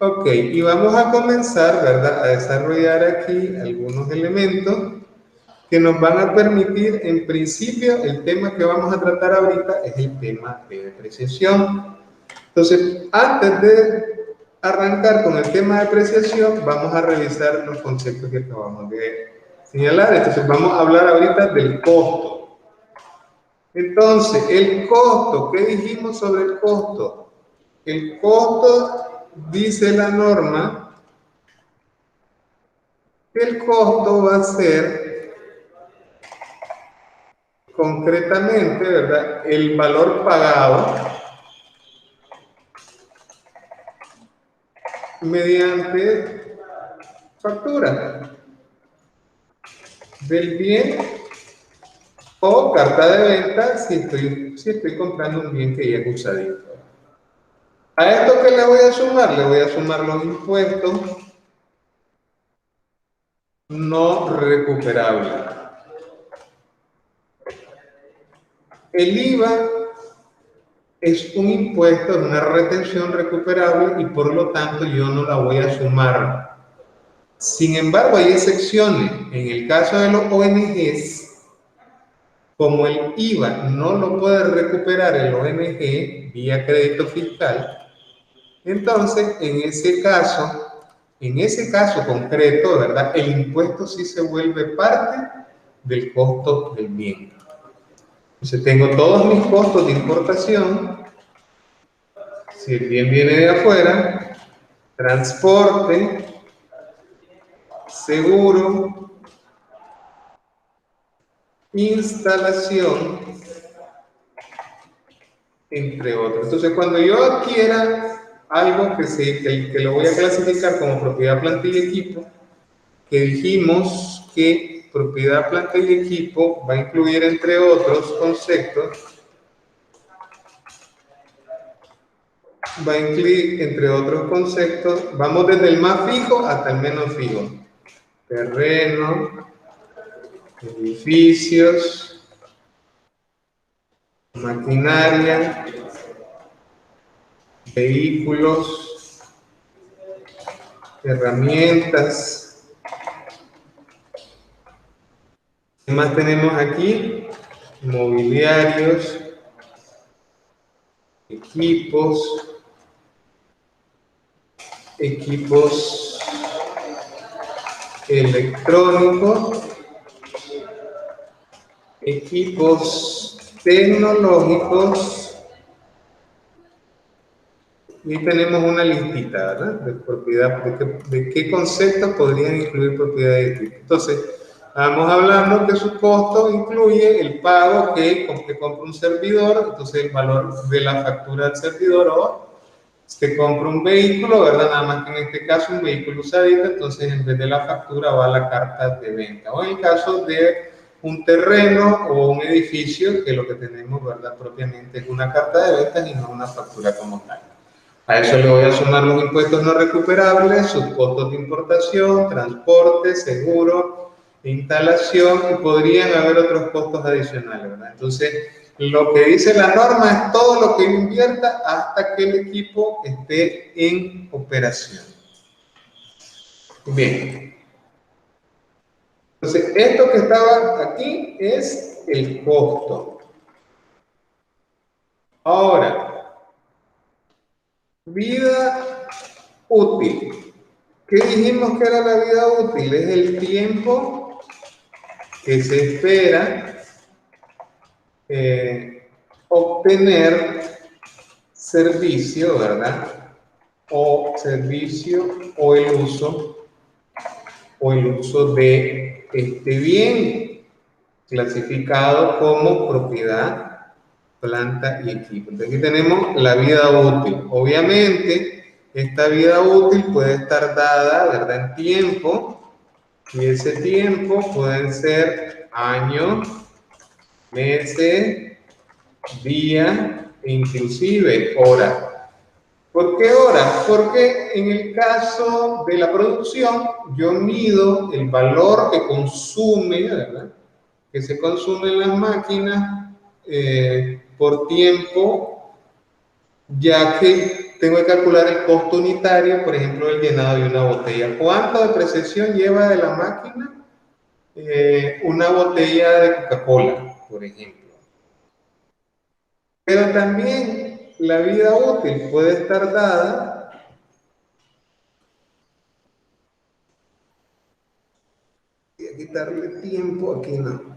Ok, y vamos a comenzar, ¿verdad?, a desarrollar aquí algunos elementos que nos van a permitir, en principio, el tema que vamos a tratar ahorita es el tema de depreciación. Entonces, antes de arrancar con el tema de depreciación, vamos a revisar los conceptos que acabamos de señalar. Entonces, vamos a hablar ahorita del costo. Entonces, el costo, ¿qué dijimos sobre el costo? El costo, dice la norma, que el costo va a ser concretamente, ¿verdad?, el valor pagado mediante factura del bien o carta de venta si estoy comprando un bien que ya es usadito. ¿A esto qué le voy a sumar? Le voy a sumar los impuestos no recuperable. El IVA es un impuesto, es una retención recuperable y por lo tanto yo no la voy a sumar. Sin embargo, hay excepciones. En el caso de los ONGs, como el IVA no lo puede recuperar el ONG vía crédito fiscal, entonces en ese caso concreto, ¿verdad? El impuesto sí se vuelve parte del costo del bien. Entonces tengo todos mis costos de importación, si el bien viene de afuera, transporte, seguro, instalación, entre otros. Entonces, cuando yo adquiera algo que lo voy a clasificar como propiedad, planta y equipo, que dijimos que propiedad, planta y equipo va a incluir, entre otros conceptos, vamos desde el más fijo hasta el menos fijo. Terreno, edificios, maquinaria, vehículos, herramientas. ¿Qué más tenemos aquí? Mobiliarios, equipos electrónicos, equipos tecnológicos, y tenemos una listita, ¿verdad? De propiedad, de qué conceptos podrían incluir propiedad de equipo. Entonces, estamos hablando que su costo incluye el pago que compra un servidor, entonces el valor de la factura del servidor, o se compra un vehículo, ¿verdad? Nada más que en este caso un vehículo usadito, entonces en vez de la factura va la carta de venta. O en el caso de un terreno o un edificio, que lo que tenemos, ¿verdad? Propiamente es una carta de venta y no una factura como tal. A eso le voy a sumar los impuestos no recuperables, sus costos de importación, transporte, seguro, instalación, y podrían haber otros costos adicionales, ¿verdad? Entonces, lo que dice la norma es todo lo que invierta hasta que el equipo esté en operación. Bien. Entonces, esto que estaba aquí es el costo. Ahora, vida útil. ¿Qué dijimos que era la vida útil? Es el tiempo que se espera obtener servicio, ¿verdad? O servicio o el uso de este bien clasificado como propiedad, planta y equipo. Entonces aquí tenemos la vida útil. Obviamente, esta vida útil puede estar dada, ¿verdad?, en tiempo, y ese tiempo pueden ser años, meses, días e inclusive horas. ¿Por qué horas? Porque en el caso de la producción, yo mido el valor que consume, ¿verdad?, que se consume en las máquinas por tiempo, ya que tengo que calcular el costo unitario, por ejemplo, del llenado de una botella. ¿Cuánto de precesión lleva de la máquina una botella de Coca-Cola, por ejemplo? Pero también la vida útil puede estar dada y a quitarle tiempo aquí no.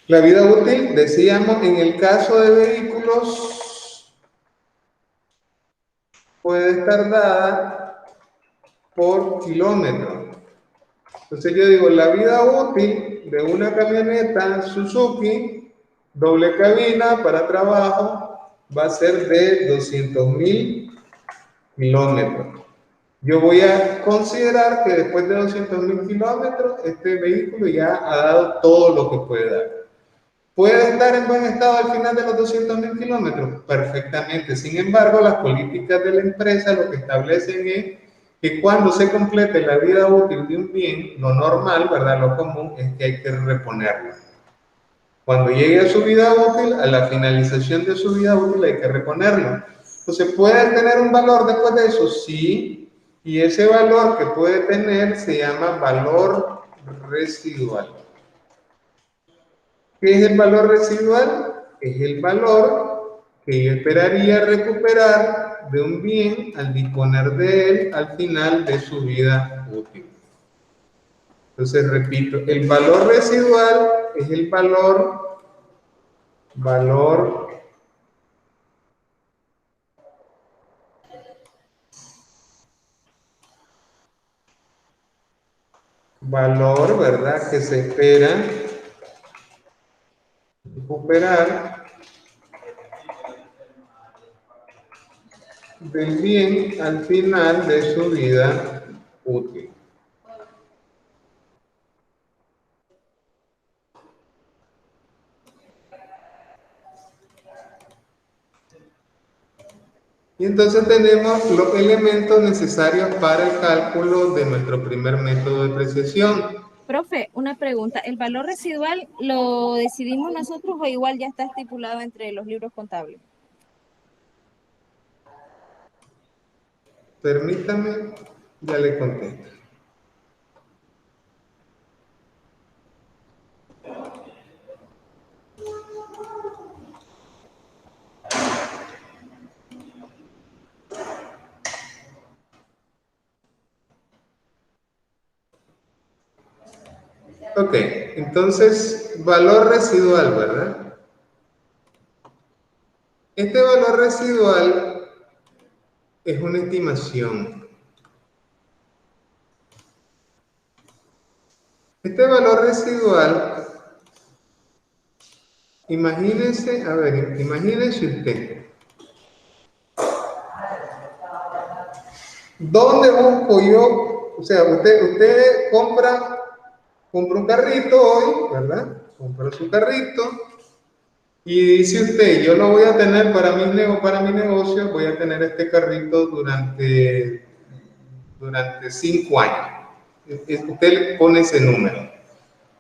La vida útil, decíamos, en el caso de vehículos puede estar dada por kilómetros. Entonces yo digo, la vida útil de una camioneta Suzuki doble cabina para trabajo va a ser de 200.000 kilómetros. Yo voy a considerar que después de 200.000 kilómetros, este vehículo ya ha dado todo lo que puede dar. ¿Puede estar en buen estado al final de los 200.000 kilómetros? Perfectamente. Sin embargo, las políticas de la empresa lo que establecen es que cuando se complete la vida útil de un bien, lo normal, ¿verdad? Lo común es que hay que reponerlo. Cuando llegue a su vida útil, a la finalización de su vida útil, hay que reponerlo. Entonces, ¿puede tener un valor después de eso? Sí, y ese valor que puede tener se llama valor residual. ¿Qué es el valor residual? Es el valor que yo esperaría recuperar de un bien al disponer de él al final de su vida útil. Entonces, repito, el valor residual es el valor ¿verdad? Que se espera recuperar del bien al final de su vida útil. Y entonces tenemos los elementos necesarios para el cálculo de nuestro primer método de depreciación. Profe, una pregunta. ¿El valor residual lo decidimos nosotros o igual ya está estipulado entre los libros contables? Permítame, ya le contesto. Ok, entonces, valor residual, ¿verdad? Este valor residual es una estimación. Este valor residual, imagínense, a ver, imagínense usted, ¿dónde busco yo? O sea, usted compra un carrito hoy, ¿verdad? Compra su carrito y dice usted, yo lo voy a tener para mi negocio, voy a tener este carrito durante 5 años. Usted le pone ese número.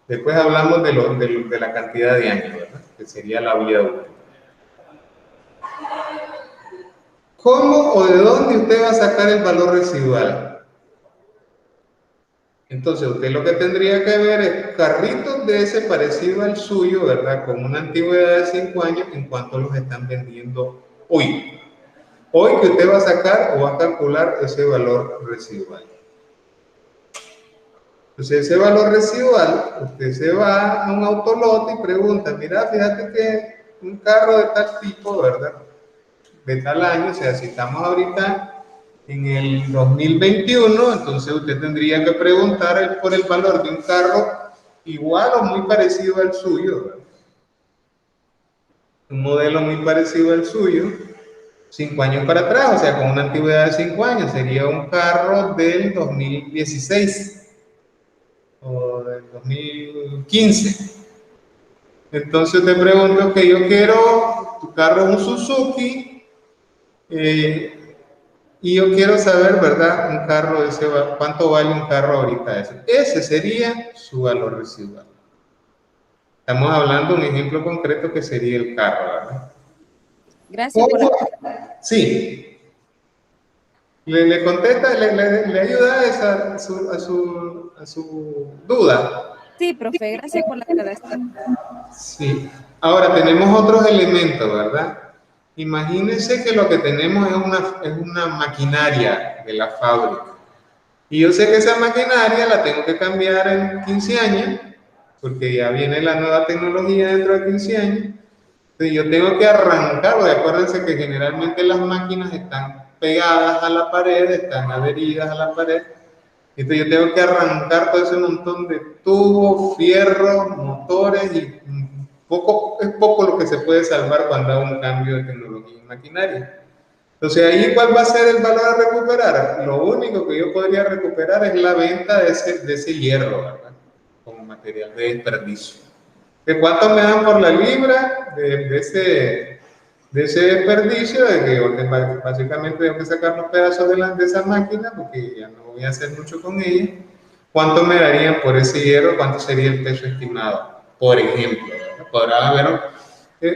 Después hablamos de la cantidad de años, ¿verdad? Que sería la vida útil. ¿Cómo o de dónde usted va a sacar el valor residual? Entonces, usted lo que tendría que ver es carritos de ese parecido al suyo, ¿verdad? Con una antigüedad de 5 años, en cuanto los están vendiendo hoy. Hoy que usted va a sacar o va a calcular ese valor residual. Entonces, ese valor residual, usted se va a un autolote y pregunta, mira, fíjate que un carro de tal tipo, ¿verdad? De tal año, o sea, si estamos ahorita en el 2021, entonces usted tendría que preguntar por el valor de un carro igual o muy parecido al suyo, ¿verdad? Un modelo muy parecido al suyo, 5 años para atrás, o sea, con una antigüedad de 5 años, sería un carro del 2016 o del 2015. Entonces te pregunto que yo quiero, tu carro es un Suzuki, y yo quiero saber, ¿verdad? Un carro, ¿cuánto vale un carro ahorita ese? Ese sería su valor residual. Estamos hablando de un ejemplo concreto que sería el carro, ¿verdad? Gracias por la... Sí. ¿Le contesta, le ayuda a su duda? Sí, profe, gracias por la aclaración. Sí. Ahora tenemos otros elementos, ¿verdad? Imagínense que lo que tenemos es una maquinaria de la fábrica. Y yo sé que esa maquinaria la tengo que cambiar en 15 años, porque ya viene la nueva tecnología dentro de 15 años. Entonces yo tengo que arrancarlo. Y acuérdense que generalmente las máquinas están pegadas a la pared, están adheridas a la pared. Entonces yo tengo que arrancar todo ese montón de tubos, fierros, motores y es poco lo que se puede salvar cuando hago un cambio de tecnología en maquinaria. Entonces ahí, ¿cuál va a ser el valor a recuperar? Lo único que yo podría recuperar es la venta de ese hierro, ¿verdad? Como material de desperdicio. ¿De cuánto me dan por la libra de ese de ese desperdicio, de que básicamente tengo que sacar los pedazos de esa máquina porque ya no voy a hacer mucho con ella. ¿Cuánto me darían por ese hierro? ¿Cuánto sería el peso estimado? Por ejemplo, ¿verdad? Podrá haber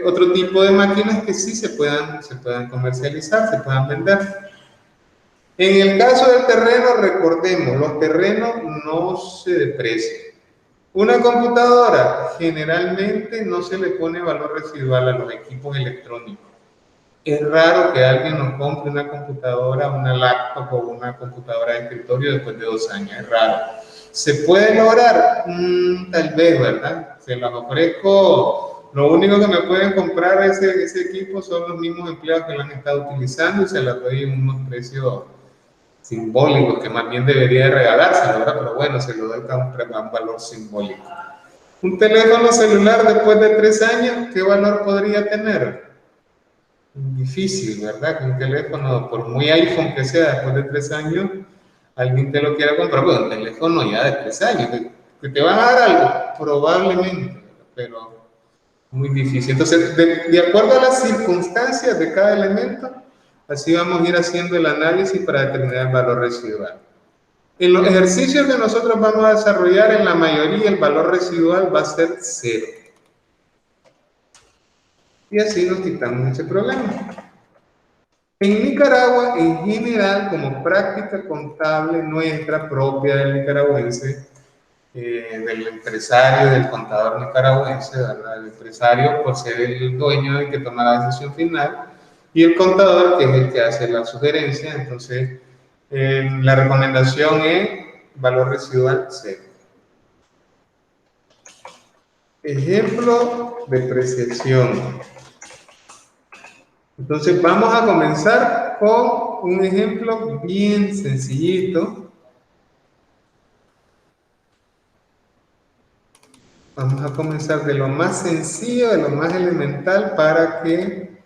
otro tipo de máquinas que sí se puedan comercializar, se puedan vender. En el caso del terreno, recordemos, los terrenos no se deprecian. Una computadora generalmente no se le pone valor residual a los equipos electrónicos. Es raro que alguien nos compre una computadora, una laptop o una computadora de escritorio después de 2 años. Es raro. ¿Se puede lograr? Tal vez, ¿verdad? Se las ofrezco. Lo único que me pueden comprar ese equipo son los mismos empleados que lo han estado utilizando y se las doy en unos precios simbólicos que más bien debería de regalarse, ¿verdad? Pero bueno, se lo doy a un valor simbólico. Un teléfono celular después de 3 años, ¿qué valor podría tener? Difícil, ¿verdad? Que un teléfono, por muy iPhone que sea, después de 3 años, alguien te lo quiera comprar, pues un teléfono ya de 3 años, que te va a dar algo, probablemente, pero muy difícil. Entonces, de acuerdo a las circunstancias de cada elemento, así vamos a ir haciendo el análisis para determinar el valor residual. En los ejercicios que nosotros vamos a desarrollar, en la mayoría el valor residual va a ser 0. Y así nos quitamos ese problema. En Nicaragua, en general, como práctica contable nuestra propia del nicaragüense, del empresario, del contador nicaragüense, ¿verdad? El empresario por ser el dueño el que toma la decisión final y el contador que es el que hace la sugerencia. Entonces, la recomendación es valor residual 0. Ejemplo, depreciación. Entonces vamos a comenzar con un ejemplo bien sencillito. Vamos a comenzar de lo más sencillo, de lo más elemental para que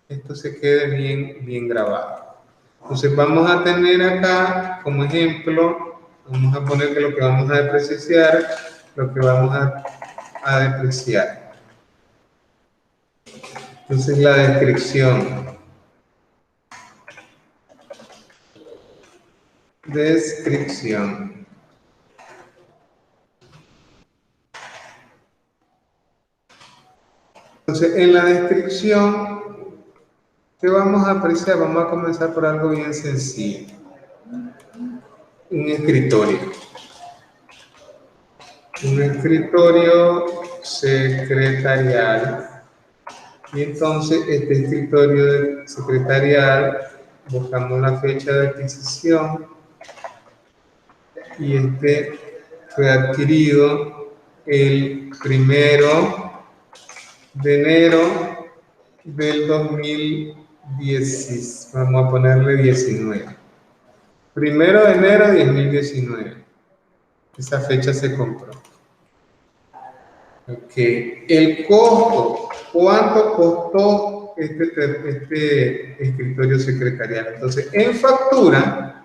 esto se quede bien grabado. Entonces vamos a tener acá como ejemplo, vamos a poner que lo que vamos a depreciar, lo que vamos a depreciar. Entonces la descripción. Descripción. Entonces en la descripción, ¿qué vamos a apreciar? Vamos a comenzar por algo bien sencillo. Un escritorio. Un escritorio secretarial. Y entonces este escritorio secretarial, buscamos la fecha de adquisición, y este fue adquirido el 1 de enero del 2010, vamos a ponerle 19. 1 de enero de 2019. Esa fecha se compró. Ok, el costo, ¿cuánto costó este escritorio secretarial? Entonces, en factura,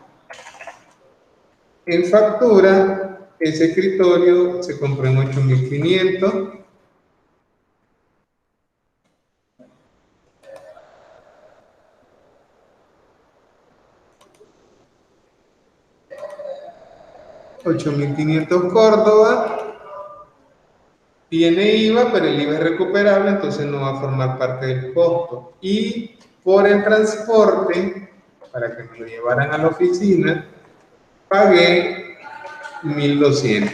ese escritorio se compró en 8.500. $8.500 Córdoba. Tiene IVA, pero el IVA es recuperable, entonces no va a formar parte del costo. Y por el transporte, para que me lo llevaran a la oficina, pagué 1.200.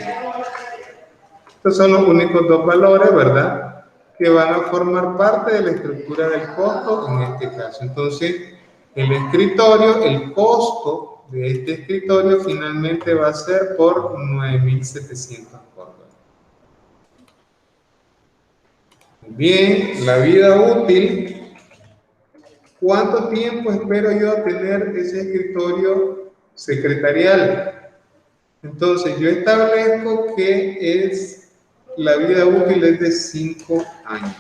Estos son los únicos dos valores, ¿verdad?, que van a formar parte de la estructura del costo en este caso. Entonces, el escritorio, el costo de este escritorio finalmente va a ser por 9.700 córdobas. Bien, la vida útil. ¿Cuánto tiempo espero yo tener ese escritorio secretarial? Entonces, yo establezco que la vida útil es de 5 años.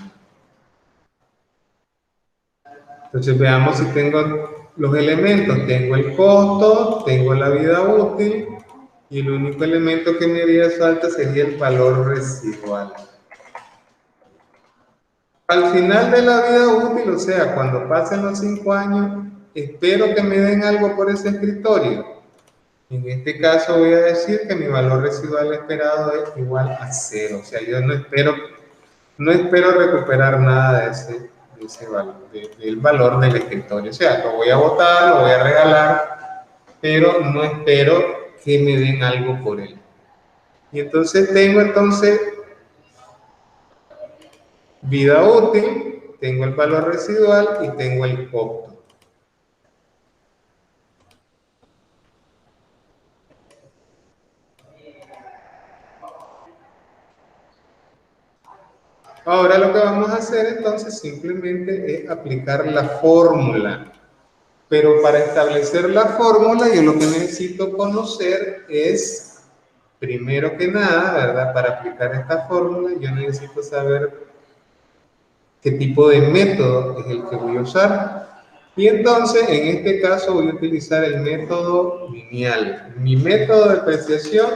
Entonces, veamos si tengo los elementos. Tengo el costo, tengo la vida útil, y el único elemento que me haría falta sería el valor residual. Al final de la vida útil, o sea, cuando pasen los 5 años, espero que me den algo por ese escritorio. En este caso voy a decir que mi valor residual esperado es igual a 0. O sea, yo no espero recuperar nada de ese valor, del valor del escritorio. O sea, lo voy a botar, lo voy a regalar, pero no espero que me den algo por él. Y entonces tengo vida útil, tengo el valor residual y tengo el costo. Ahora lo que vamos a hacer entonces simplemente es aplicar la fórmula. Pero para establecer la fórmula yo lo que necesito conocer es, primero que nada, ¿verdad? Para aplicar esta fórmula yo necesito saber qué tipo de método es el que voy a usar. Y entonces, en este caso, voy a utilizar el método lineal. Mi método de apreciación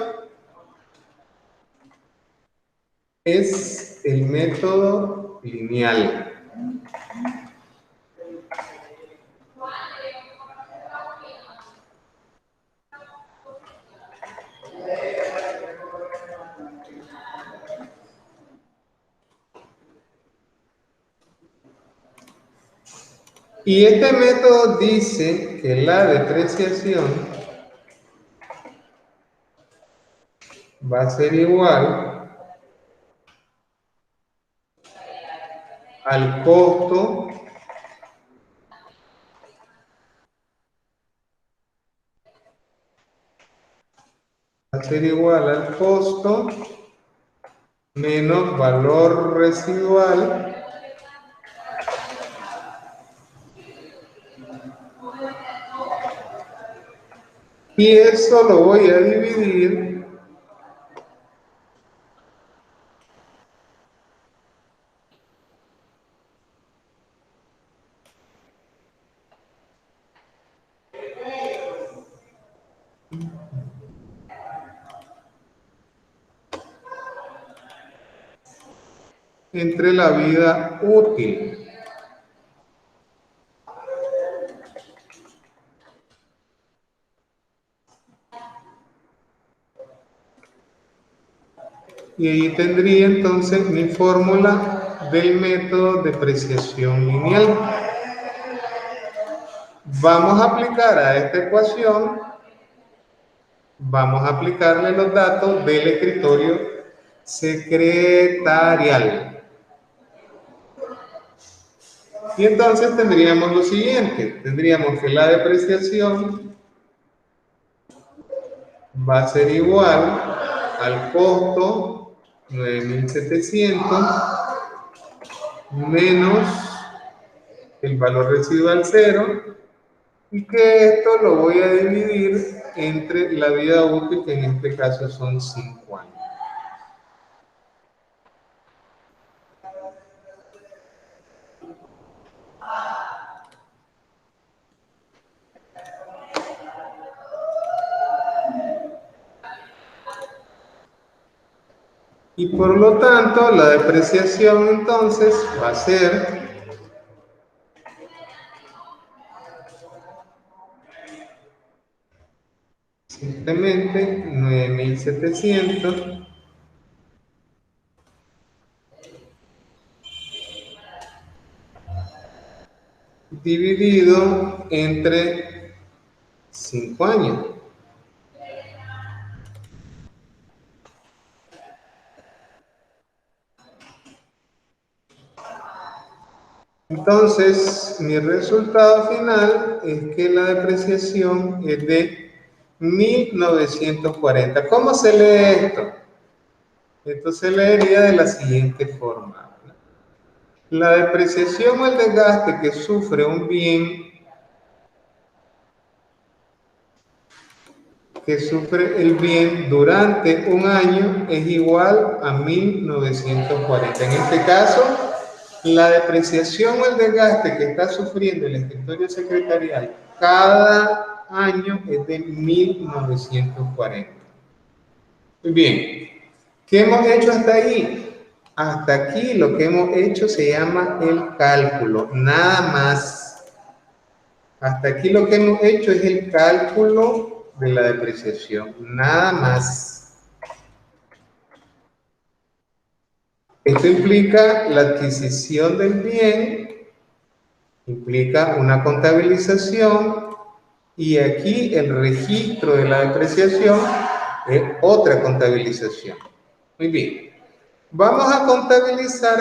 es el método lineal. Y este método dice que la depreciación va a ser igual al costo menos valor residual y eso lo voy a dividir entre la vida útil. Y ahí tendría entonces mi fórmula del método de depreciación lineal. Vamos a aplicar a esta ecuación, vamos a aplicarle los datos del escritorio secretarial. Y entonces tendríamos lo siguiente, tendríamos que la depreciación va a ser igual al costo 9.700 menos el valor residual 0 y que esto lo voy a dividir entre la vida útil, que en este caso son 5 años. Y por lo tanto, la depreciación entonces va a ser simplemente 9.700 dividido entre 5 años. Entonces, mi resultado final es que la depreciación es de 1.940. ¿Cómo se lee esto? Esto se leería de la siguiente forma. La depreciación o el desgaste que sufre un bien, durante un año es igual a 1.940. En este caso, la depreciación o el desgaste que está sufriendo el escritorio secretarial cada año es de 1.940. Muy bien, ¿qué hemos hecho hasta ahí? Hasta aquí lo que hemos hecho se llama el cálculo, nada más. Hasta aquí lo que hemos hecho es el cálculo de la depreciación, nada más. Esto implica la adquisición del bien, implica una contabilización, y aquí el registro de la depreciación es otra contabilización. Muy bien. Vamos a contabilizar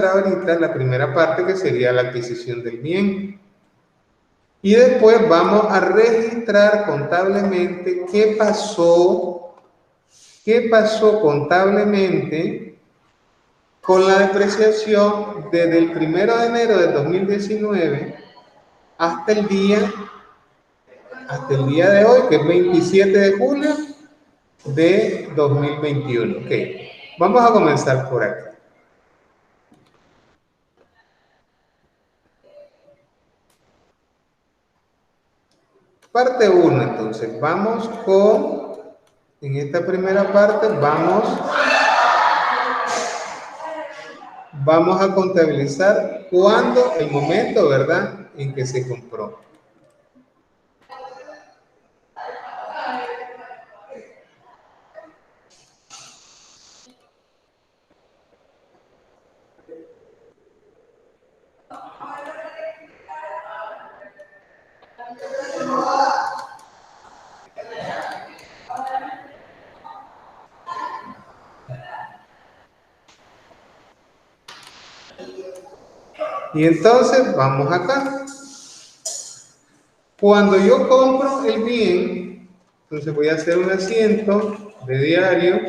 ahorita la primera parte, que sería la adquisición del bien. Y después vamos a registrar contablemente qué pasó contablemente con la depreciación desde el 1 de enero de 2019 hasta el día de hoy, que es 27 de julio de 2021. Ok, vamos a comenzar por aquí. Parte 1, entonces, en esta primera parte, vamos a contabilizar el momento, ¿verdad?, en que se compró. Y entonces, vamos acá. Cuando yo compro el bien, entonces voy a hacer un asiento de diario,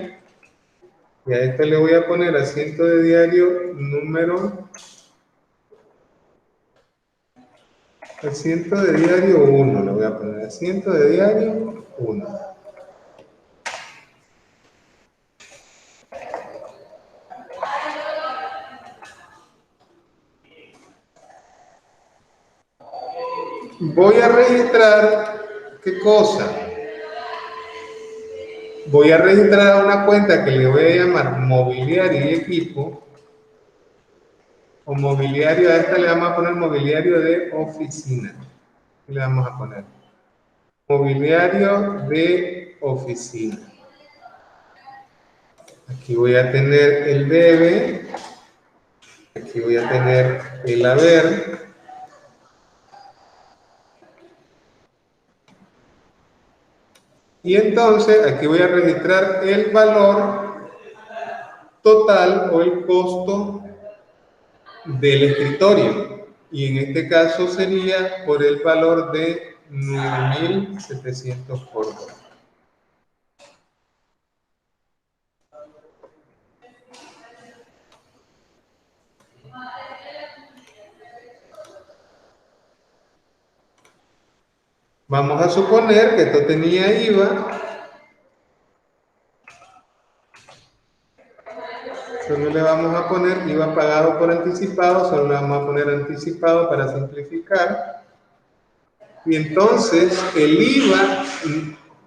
y a esto le voy a poner asiento de diario número, asiento de diario 1, le voy a poner asiento de diario 1. Voy a registrar, ¿qué cosa? Voy a registrar una cuenta que le voy a llamar mobiliario y equipo, o mobiliario, a esta le vamos a poner mobiliario de oficina. ¿Qué le vamos a poner? Mobiliario de oficina. Aquí voy a tener el debe, aquí voy a tener el haber, y entonces aquí voy a registrar el valor total o el costo del escritorio, y en este caso sería por el valor de 9.700 córdobas. Vamos a suponer que esto tenía IVA. Solo le vamos a poner IVA pagado por anticipado, solo le vamos a poner anticipado para simplificar. Y entonces el IVA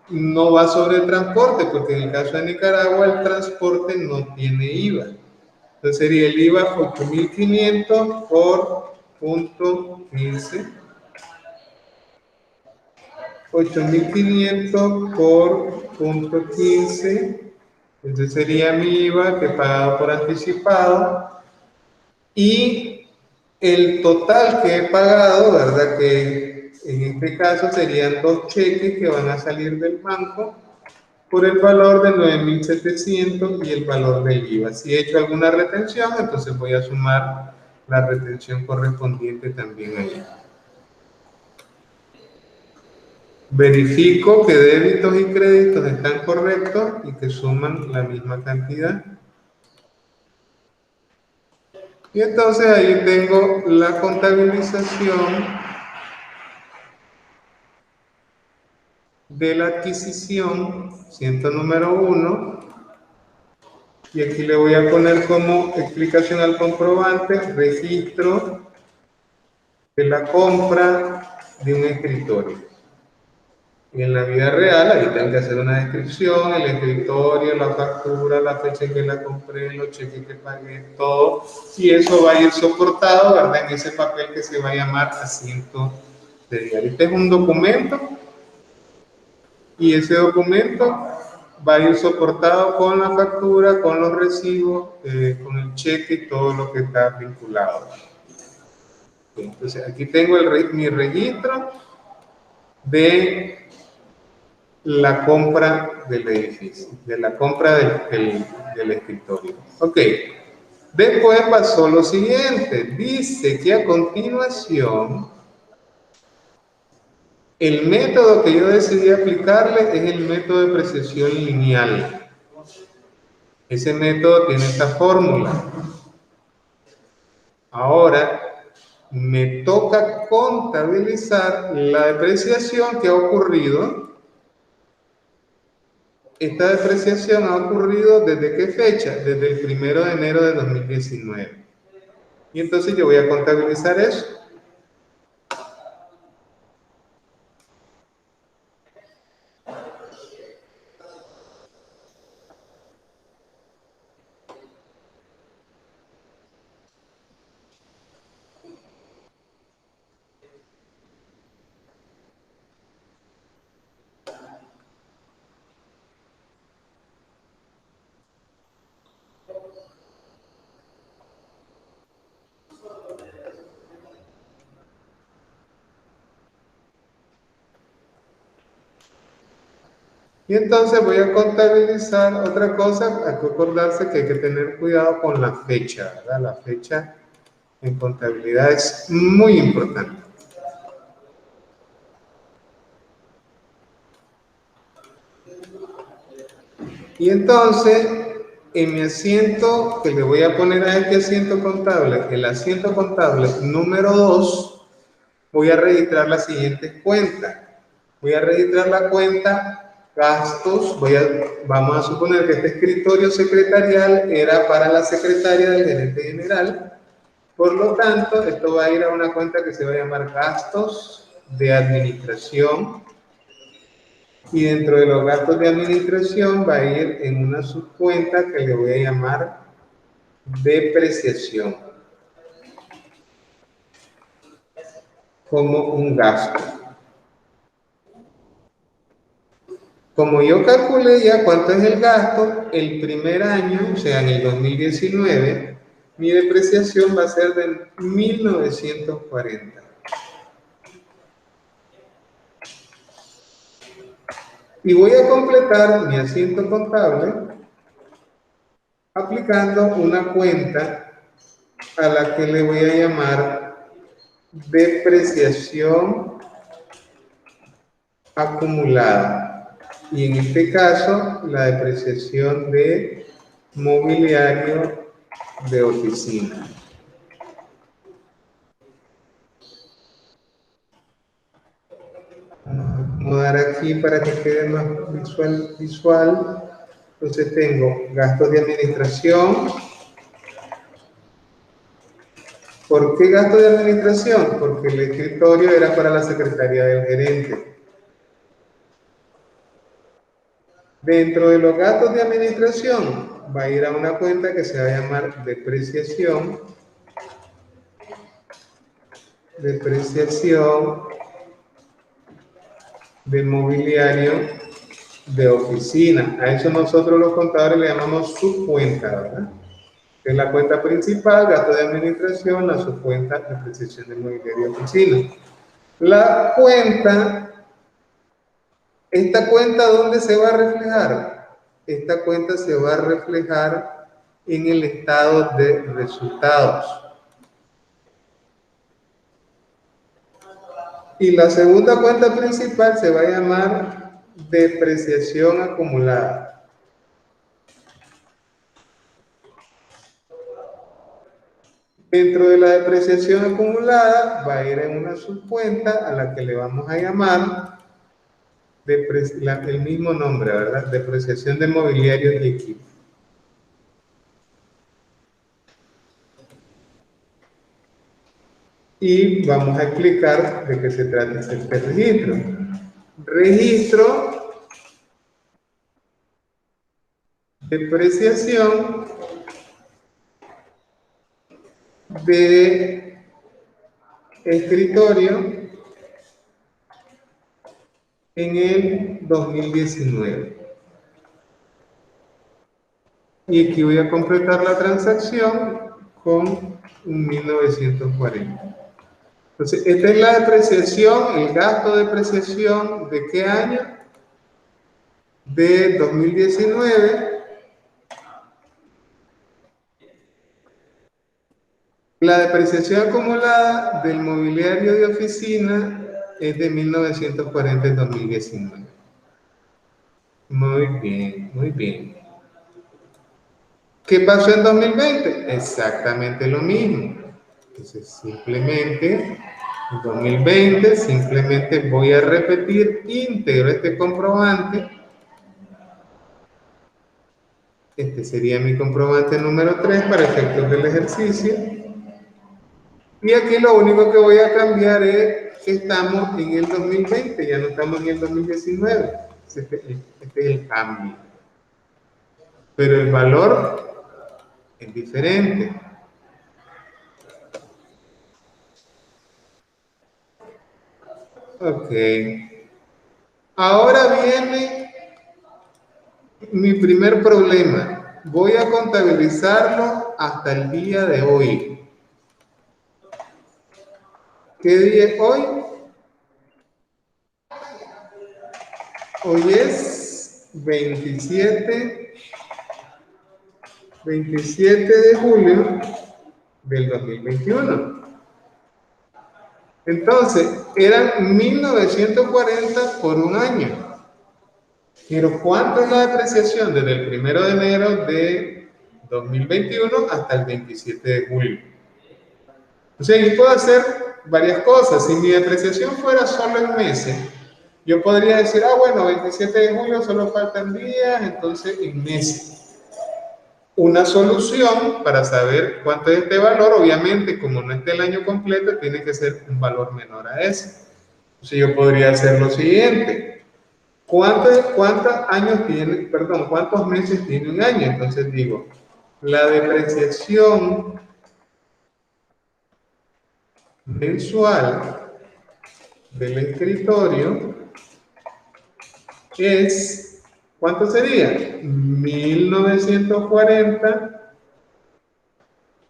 no va sobre el transporte, porque en el caso de Nicaragua el transporte no tiene IVA. Entonces sería el IVA 8.500 por punto 15. 8.500 por punto 15. Entonces sería mi IVA que he pagado por anticipado. Y el total que he pagado, ¿verdad?, que en este caso serían 2 cheques que van a salir del banco por el valor de 9.700 y el valor del IVA. Si he hecho alguna retención, entonces voy a sumar la retención correspondiente también ahí. Verifico que débitos y créditos están correctos y que suman la misma cantidad. Y entonces ahí tengo la contabilización de la adquisición, asiento número 1, y aquí le voy a poner como explicación al comprobante, registro de la compra de un escritorio. Y en la vida real, ahí tengo que hacer una descripción, el escritorio, la factura, la fecha en que la compré, los cheques que pagué, todo. Y eso va a ir soportado, ¿verdad? En ese papel que se va a llamar asiento de diario. Este es un documento y ese documento va a ir soportado con la factura, con los recibos, con el cheque y todo lo que está vinculado. Entonces, aquí tengo mi registro de la compra del edificio, de la compra del escritorio. Ok. Después pasó lo siguiente. Dice que a continuación, el método que yo decidí aplicarle es el método de depreciación lineal. Ese método tiene esta fórmula. Ahora, me toca contabilizar la depreciación que ha ocurrido. Esta depreciación ha ocurrido ¿desde qué fecha? Desde el 1 de enero de 2019. Y entonces yo voy a contabilizar eso. Y entonces voy a contabilizar otra cosa, hay que acordarse que hay que tener cuidado con la fecha, ¿verdad? La fecha en contabilidad es muy importante. Y entonces, en mi asiento que le voy a poner a este asiento contable, el asiento contable número 2, voy a registrar la siguiente cuenta. Voy a registrar la cuenta gastos. Vamos a suponer que este escritorio secretarial era para la secretaria del gerente general. Por lo tanto, esto va a ir a una cuenta que se va a llamar gastos de administración. Y dentro de los gastos de administración va a ir en una subcuenta que le voy a llamar depreciación, como un gasto. Como yo calculé ya cuánto es el gasto, el primer año, o sea, en el 2019, mi depreciación va a ser de 1940. Y voy a completar mi asiento contable aplicando una cuenta a la que le voy a llamar depreciación acumulada. Y en este caso, la depreciación de mobiliario de oficina. Vamos a acomodar aquí para que quede más visual. Entonces tengo gastos de administración. ¿Por qué gasto de administración? Porque el escritorio era para la secretaría del gerente. Dentro de los gastos de administración va a ir a una cuenta que se va a llamar depreciación de mobiliario de oficina. A eso nosotros los contadores le llamamos subcuenta, ¿verdad? Es la cuenta principal, gasto de administración, la subcuenta depreciación de mobiliario de oficina. ¿Esta cuenta dónde se va a reflejar? Esta cuenta se va a reflejar en el estado de resultados. Y la segunda cuenta principal se va a llamar depreciación acumulada. Dentro de la depreciación acumulada va a ir en una subcuenta a la que le vamos a llamar el mismo nombre, ¿verdad? Depreciación de mobiliario y equipo. Y vamos a explicar de qué se trata este registro. registro, depreciación de escritorio en el 2019. Y aquí voy a completar la transacción con un 1940. Entonces, esta es la depreciación, el gasto de depreciación ¿de qué año? De 2019. La depreciación acumulada del mobiliario de oficina es de 1940 en 2019. Muy bien, muy bien. ¿Qué pasó en 2020? Exactamente lo mismo. Entonces, simplemente, en 2020, simplemente voy a repetir íntegro este comprobante. Este sería mi comprobante número 3 para efectos del ejercicio. Y aquí lo único que voy a cambiar es que estamos en el 2020, ya no estamos en el 2019. Este es el cambio. Pero el valor es diferente. Ok. Ahora viene mi primer problema. Voy a contabilizarlo hasta el día de hoy. ¿Qué día es hoy? Hoy es 27 de julio del 2021. Entonces, eran 1940 por un año. Pero ¿cuánto es la depreciación desde el 1 de enero de 2021 hasta el 27 de julio? O sea, yo puedo hacer varias cosas. Si mi depreciación fuera solo en meses, yo podría decir, bueno, 27 de julio solo faltan días, entonces en meses. Una solución para saber cuánto es este valor, obviamente, como no está el año completo, tiene que ser un valor menor a ese. Entonces yo podría hacer lo siguiente. ¿Cuántos meses tiene un año? Entonces digo, la depreciación mensual del escritorio es, ¿cuánto sería? 1940,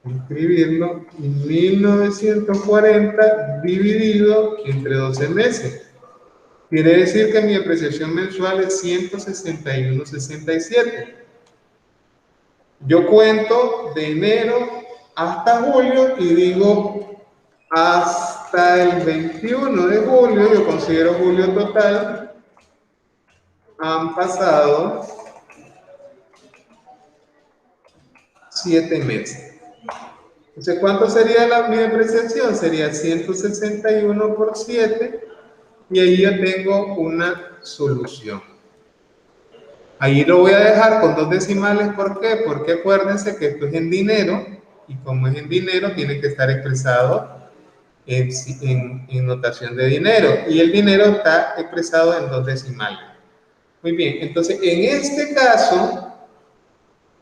escribirlo, 1940 dividido entre 12 meses. Quiere decir que mi depreciación mensual es 161.67. Yo cuento de enero hasta julio y digo hasta el 21 de julio, yo considero julio total, han pasado 7 meses. Entonces, ¿cuánto sería mi depreciación? Sería 161 por 7 y ahí yo tengo una solución. Ahí lo voy a dejar con 2 decimales, ¿por qué? Porque acuérdense que esto es en dinero y como es en dinero tiene que estar expresado en notación de dinero y el dinero está expresado en 2 decimales. Muy bien, entonces en este caso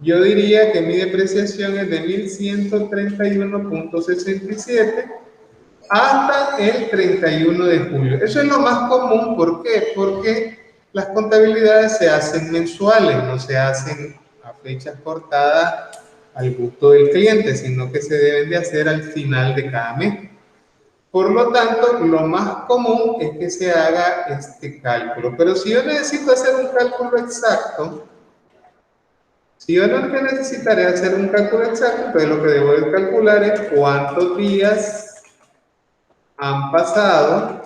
yo diría que mi depreciación es de 1131.67 hasta el 31 de julio. Eso es lo más común, ¿por qué? Porque las contabilidades se hacen mensuales, no se hacen a fechas cortadas al gusto del cliente, sino que se deben de hacer al final de cada mes. Por lo tanto, lo más común es que se haga este cálculo. Pero si yo necesito hacer un cálculo exacto, si yo no necesitaré hacer un cálculo exacto, entonces lo que debo de calcular es cuántos días han pasado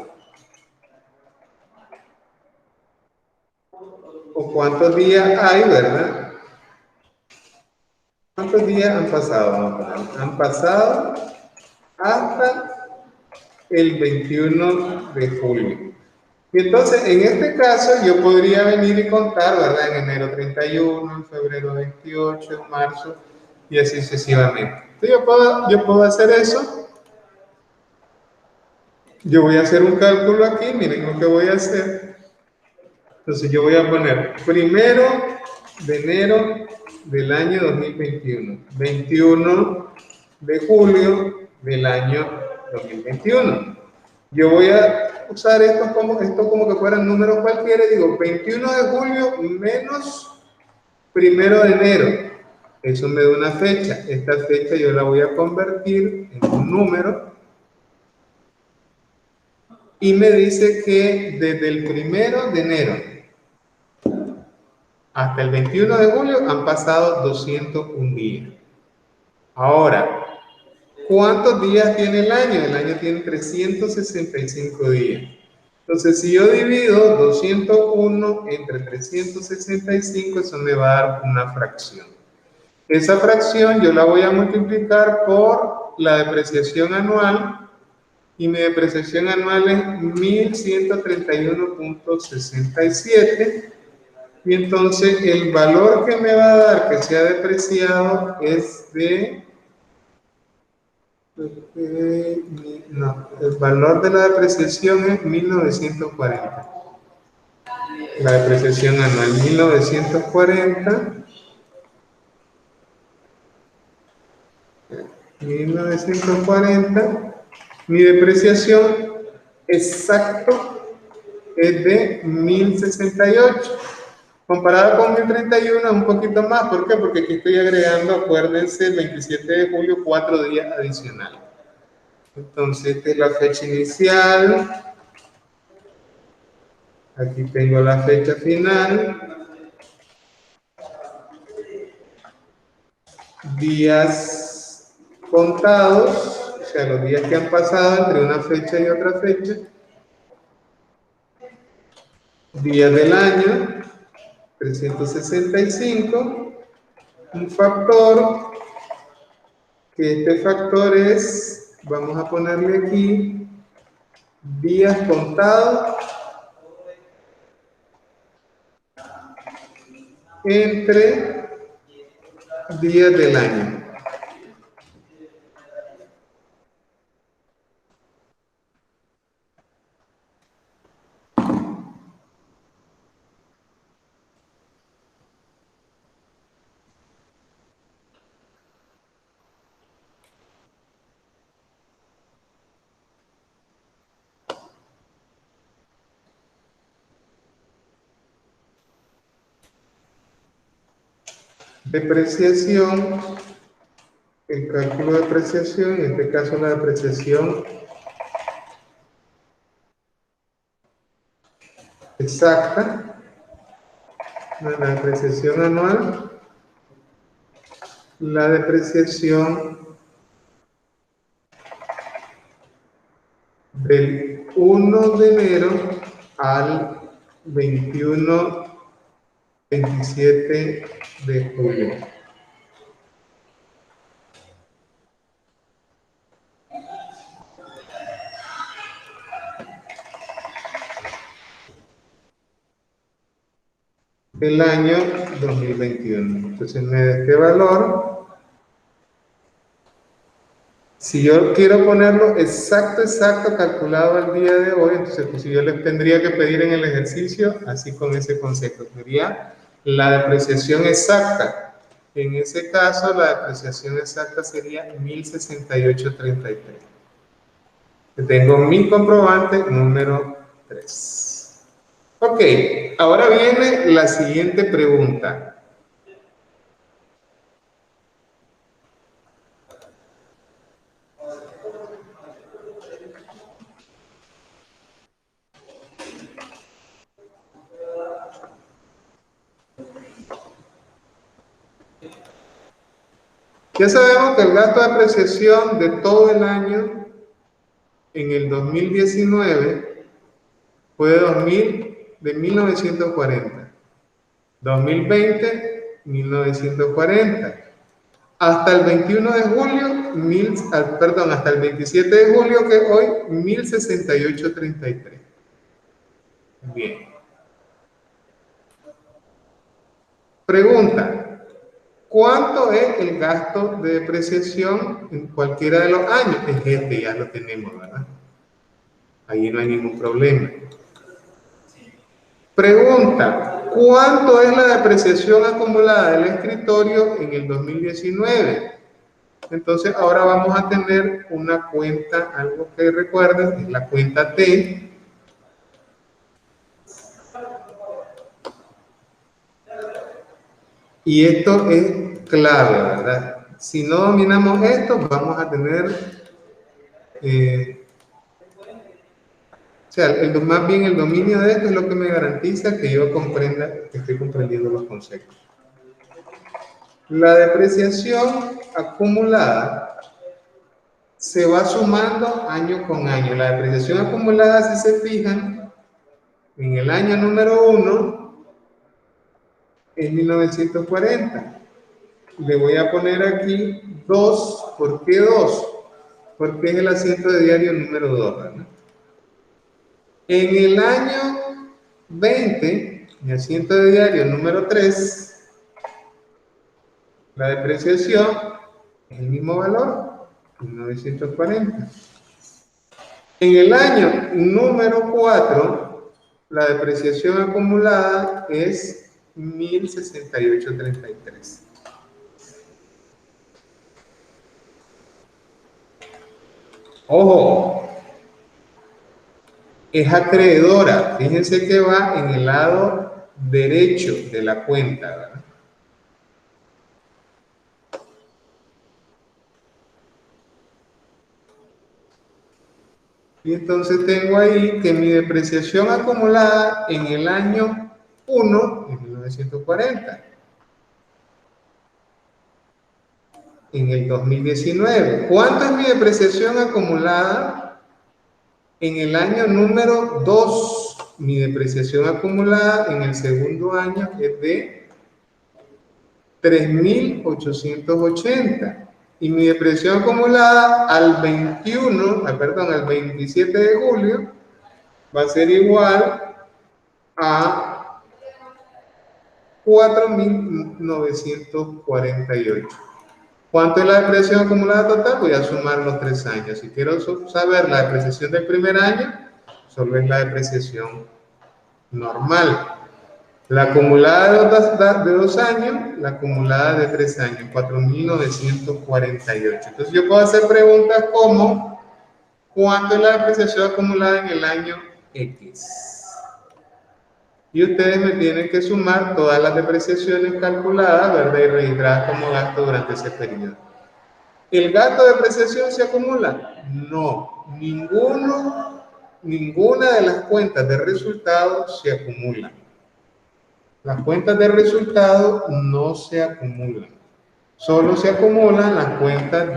o cuántos días hay, ¿verdad? ¿Cuántos días han pasado? Han pasado hasta el 21 de julio. Y entonces, en este caso, yo podría venir y contar, ¿verdad? En enero 31, en febrero 28, en marzo, y así sucesivamente. Entonces, yo puedo hacer eso. Yo voy a hacer un cálculo aquí, miren lo que voy a hacer. Entonces yo voy a poner 1 de enero del año 2021, 21 de julio del año 2021. Yo voy a usar esto como que fueran números cualquiera y digo 21 de julio menos 1 de enero. Eso me da una fecha. Esta fecha yo la voy a convertir en un número y me dice que desde el 1 de enero hasta el 21 de julio han pasado 201 días. Ahora, ¿cuántos días tiene el año? El año tiene 365 días. Entonces, si yo divido 201 entre 365, eso me va a dar una fracción. Esa fracción yo la voy a multiplicar por la depreciación anual, y mi depreciación anual es 1131.67. Y entonces el valor que me va a dar que sea depreciado es de... No, el valor de la depreciación es 1940. La depreciación anual 1940. 1940. Mi depreciación exacto es de 1068. Comparado con 1031 es un poquito más. ¿Por qué? Porque aquí estoy agregando, acuérdense, el 27 de julio, 4 días adicionales. Entonces, esta es la fecha inicial. Aquí tengo la fecha final. Días contados, o sea, los días que han pasado entre una fecha y otra fecha. Días del año, 365. Un factor, que este factor es, vamos a ponerle aquí, días contados entre días del año. Depreciación, el cálculo de depreciación, en este caso la depreciación exacta, la depreciación anual, la depreciación del 1 de enero al 27 de julio. El año 2021. Entonces me da este valor. Si yo quiero ponerlo exacto, calculado al día de hoy, entonces pues, si yo les tendría que pedir en el ejercicio, así con ese concepto, sería la depreciación exacta. En ese caso, la depreciación exacta sería 1068.33. Tengo mi comprobante número 3. Ok, ahora viene la siguiente pregunta. Ya sabemos que el gasto de depreciación de todo el año en el 2019 fue de 1940. 2020, 1940. Hasta el 21 de julio, hasta el 27 de julio, que hoy, 1068.33. Bien. Pregunta. ¿Cuánto es el gasto de depreciación en cualquiera de los años? Es este, ya lo tenemos, ¿verdad? Ahí no hay ningún problema. Pregunta, ¿cuánto es la depreciación acumulada del escritorio en el 2019? Entonces ahora vamos a tener una cuenta, algo que recuerden, es la cuenta T. Y esto es clave, ¿verdad? Si no dominamos esto, vamos a tener, o sea, más bien el dominio de esto es lo que me garantiza que yo comprenda, que estoy comprendiendo los conceptos. La depreciación acumulada se va sumando año con año. La depreciación acumulada, si se fijan, en el año número 1 es 1940. Le voy a poner aquí 2. ¿Por qué 2? Porque es el asiento de diario número 2, ¿verdad? En el año 20, el asiento de diario número 3, la depreciación es el mismo valor, 1940. En el año número 4, la depreciación acumulada es 1068.33. Ojo, es acreedora. Fíjense que va en el lado derecho de la cuenta, ¿verdad? Y entonces tengo ahí que mi depreciación acumulada en el año 1 es 1940. En el 2019. ¿Cuánto es mi depreciación acumulada en el año número 2? Mi depreciación acumulada en el segundo año es de 3.880. Y mi depreciación acumulada al 27 de julio va a ser igual a 4.948. ¿Cuánto es la depreciación acumulada total? Voy a sumar los 3 años. Si quiero saber la depreciación del primer año, solo es la depreciación normal. La acumulada de 2 años, la acumulada de 3 años, 4.948. Entonces yo puedo hacer preguntas como, ¿cuánto es la depreciación acumulada en el año X? Y ustedes me tienen que sumar todas las depreciaciones calculadas, ¿verdad? Y registradas como gasto durante ese periodo. ¿El gasto de depreciación se acumula? No, ninguna de las cuentas de resultados se acumulan. Las cuentas de resultados no se acumulan. Solo se acumulan las cuentas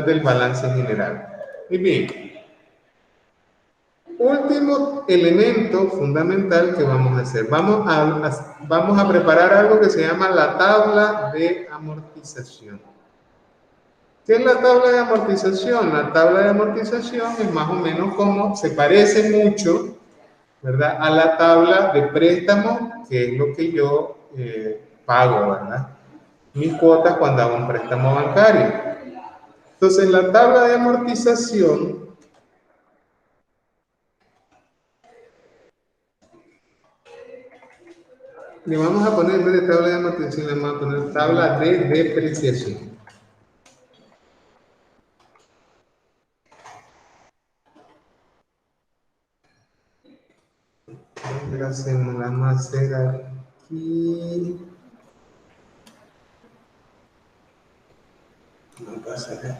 del balance general. Muy bien. Último elemento fundamental que vamos a hacer. Vamos a preparar algo que se llama la tabla de amortización. ¿Qué es la tabla de amortización? La tabla de amortización es más o menos como, se parece mucho, ¿verdad?, a la tabla de préstamo, que es lo que yo pago, ¿verdad?, mis cuotas cuando hago un préstamo bancario. Entonces, la tabla de amortización le vamos a poner, en vez de tabla de amortización, le vamos a poner tabla de depreciación. Hacemos la más aquí. No pasa nada.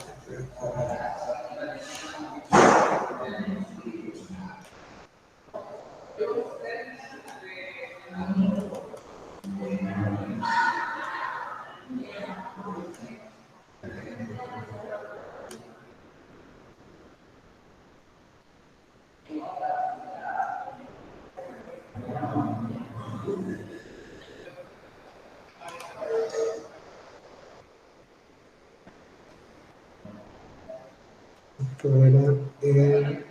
Esto era el...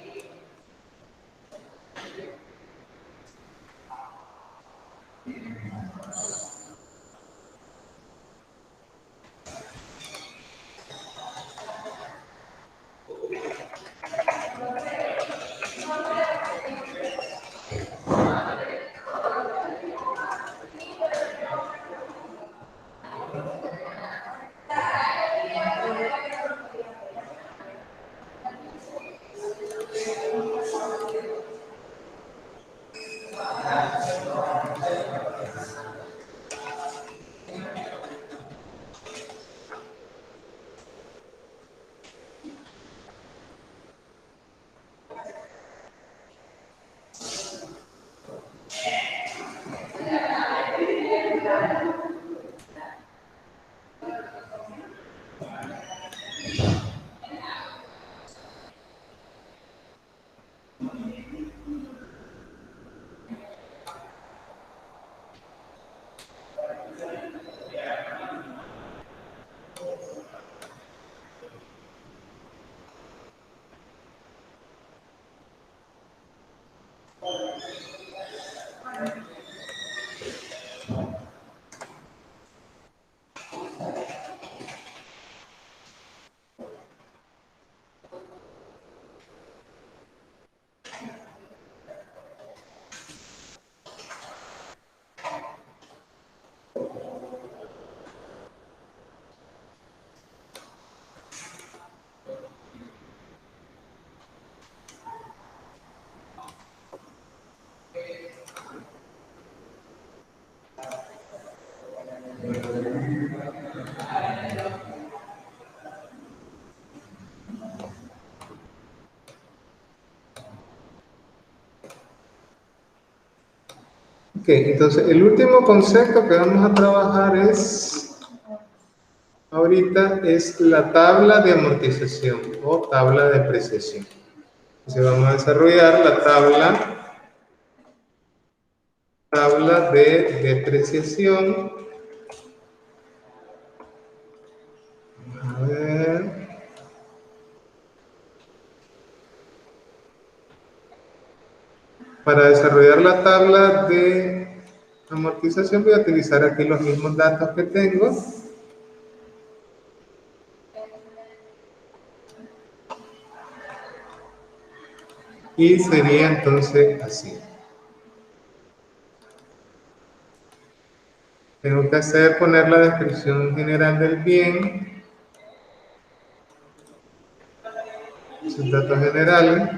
Ok, entonces el último concepto que vamos a trabajar ahorita es la tabla de amortización o tabla de depreciación. Entonces vamos a desarrollar la tabla de depreciación. A ver. Para desarrollar la tabla de amortización voy a utilizar aquí los mismos datos que tengo. Y sería entonces así. Tengo que poner la descripción general del bien, sus datos generales.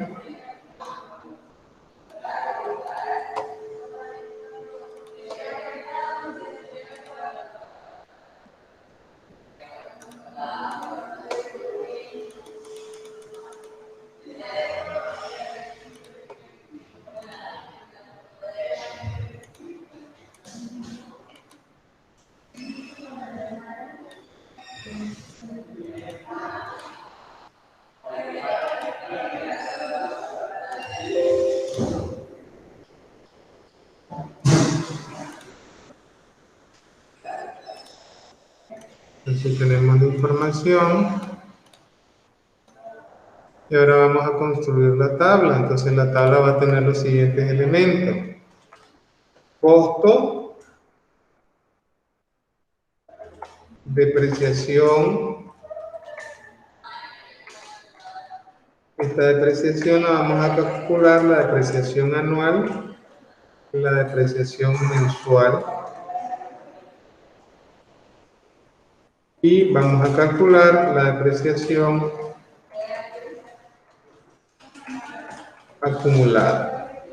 Entonces tenemos la información. Y ahora vamos a construir la tabla. Entonces la tabla va a tener los siguientes elementos. Costo, depreciación. Esta depreciación la vamos a calcular, la depreciación anual, la depreciación mensual. Y vamos a calcular la depreciación acumulada.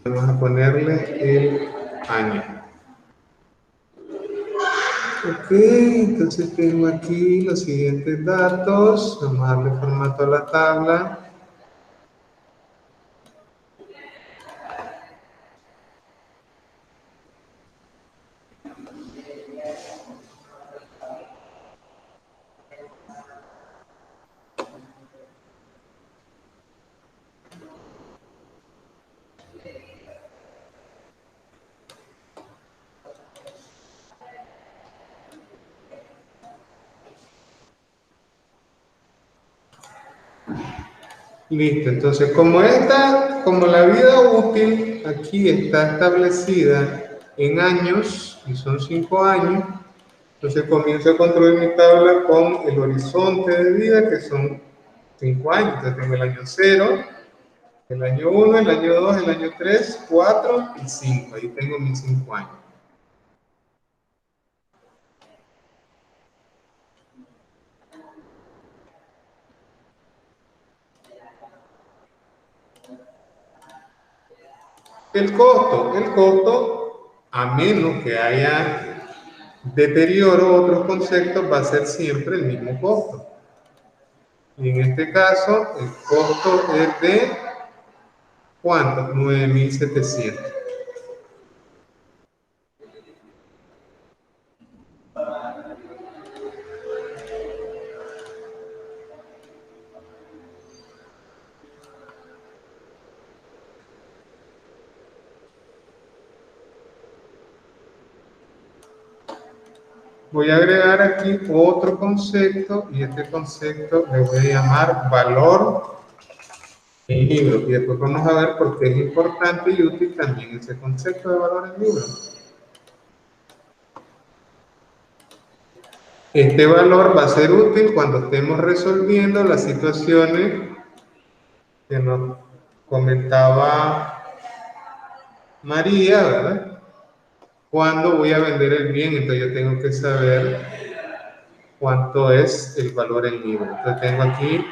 Vamos a ponerle el año. Ok, entonces tengo aquí los siguientes datos. Vamos a darle formato a la tabla. Listo, entonces como la vida útil aquí está establecida en años, y son 5 años, entonces comienzo a construir mi tabla con el horizonte de vida, que son 5 años. Entonces tengo el año 0, el año 1, el año 2, el año 3, 4 y 5. Ahí tengo mis 5 años. El costo, a menos que haya deterioro o otros conceptos, va a ser siempre el mismo costo. Y en este caso, el costo es de ¿cuánto? 9.700. Voy a agregar aquí otro concepto, y este concepto le voy a llamar valor en libro. Y después vamos a ver por qué es importante y útil también ese concepto de valor en libro. Este valor va a ser útil cuando estemos resolviendo las situaciones que nos comentaba María, ¿verdad? Cuando voy a vender el bien, entonces yo tengo que saber cuánto es el valor en libro. Entonces tengo aquí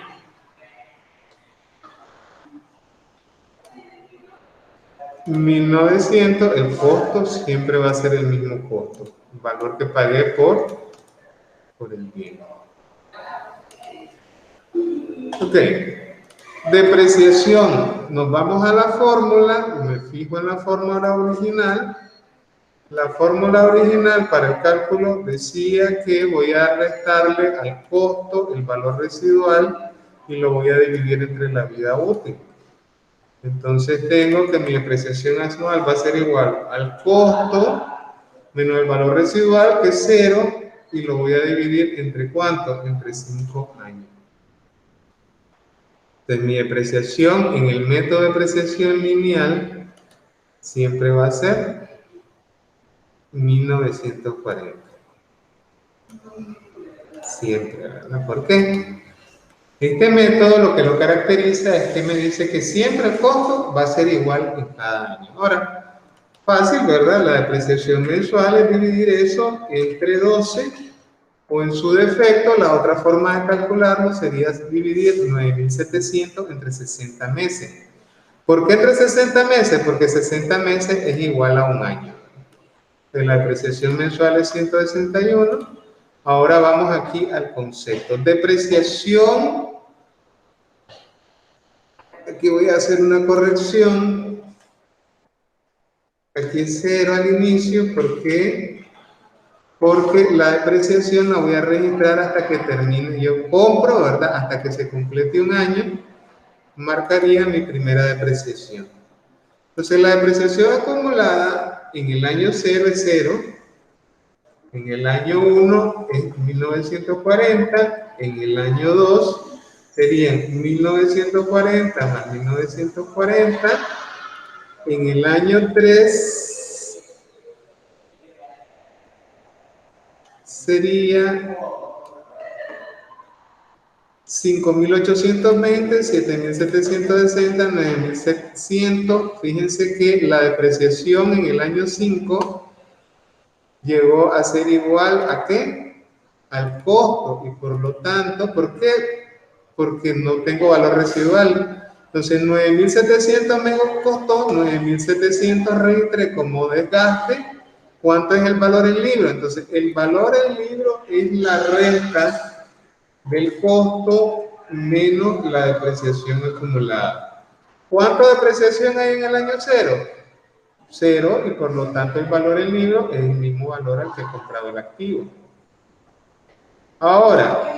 1900, el costo siempre va a ser el mismo costo, el valor que pagué por el bien. Ok, depreciación. Nos vamos a la fórmula, me fijo en la fórmula original. La fórmula original para el cálculo decía que voy a restarle al costo el valor residual y lo voy a dividir entre la vida útil. Entonces tengo que mi depreciación anual va a ser igual al costo menos el valor residual, que es 0, y lo voy a dividir entre ¿cuánto? Entre 5 años. Entonces mi depreciación en el método de depreciación lineal siempre va a ser 1940. Siempre, ¿verdad? ¿Por qué? Este método lo que lo caracteriza es que me dice que siempre el costo va a ser igual en cada año. Ahora, fácil, ¿verdad? La depreciación mensual es dividir eso entre 12, o en su defecto, la otra forma de calcularlo sería dividir 9.700 entre 60 meses. ¿Por qué entre 60 meses? Porque 60 meses es igual a un año. Entonces, la depreciación mensual es 161. Ahora vamos aquí al concepto. Depreciación. Aquí voy a hacer una corrección. Aquí es 0 al inicio. ¿Por qué? Porque la depreciación la voy a registrar hasta que termine. Yo compro, ¿verdad? Hasta que se complete un año, marcaría mi primera depreciación. Entonces, la depreciación acumulada en el año 0 es 0. En el año 1 es 1940. En el año 2 serían 1940 más 1940. En el año 3 sería 5.820, 7.760, 9.700. Fíjense que la depreciación en el año 5 llegó a ser igual a ¿qué? Al costo, y por lo tanto, ¿por qué? Porque no tengo valor residual. Entonces 9.700 me costó, 9.700 registré como desgaste. ¿Cuánto es el valor en libro? Entonces el valor en libro es la resta del costo menos la depreciación acumulada. ¿Cuánto depreciación hay en el año 0? 0, y por lo tanto el valor en libro es el mismo valor al que he comprado el activo. Ahora,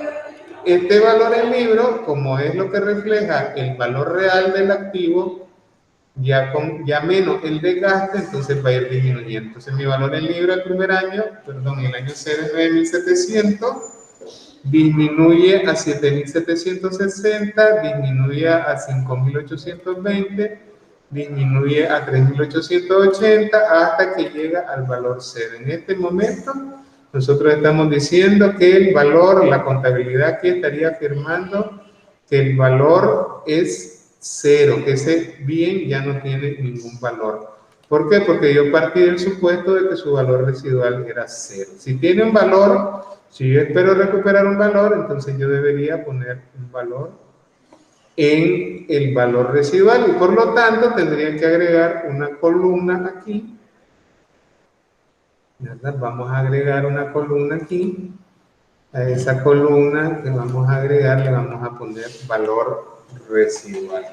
este valor en libro, como es lo que refleja el valor real del activo, ya menos el desgaste, entonces va a ir disminuyendo. Entonces mi valor en libro el primer año, perdón, el año 0 es 9.700, disminuye a 7.760, disminuye a 5.820, disminuye a 3.880 hasta que llega al valor 0. En este momento, nosotros estamos diciendo que el valor, la contabilidad aquí estaría afirmando que el valor es 0, que ese bien ya no tiene ningún valor. ¿Por qué? Porque yo partí del supuesto de que su valor residual era 0. Si tiene un valor, si yo espero recuperar un valor, entonces yo debería poner un valor en el valor residual, y por lo tanto tendría que agregar una columna aquí, ¿verdad? Vamos a agregar una columna aquí. A esa columna que vamos a agregar le vamos a poner valor residual.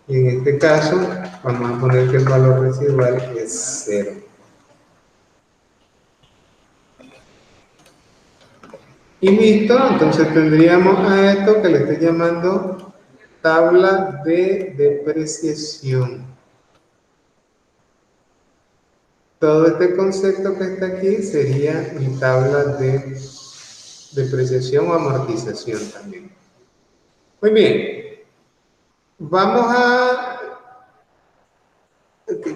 Y en este caso vamos a poner que el valor residual es 0. Y listo, entonces tendríamos a esto que le estoy llamando tabla de depreciación. Todo este concepto que está aquí sería mi tabla de depreciación o amortización también. Muy bien, vamos a...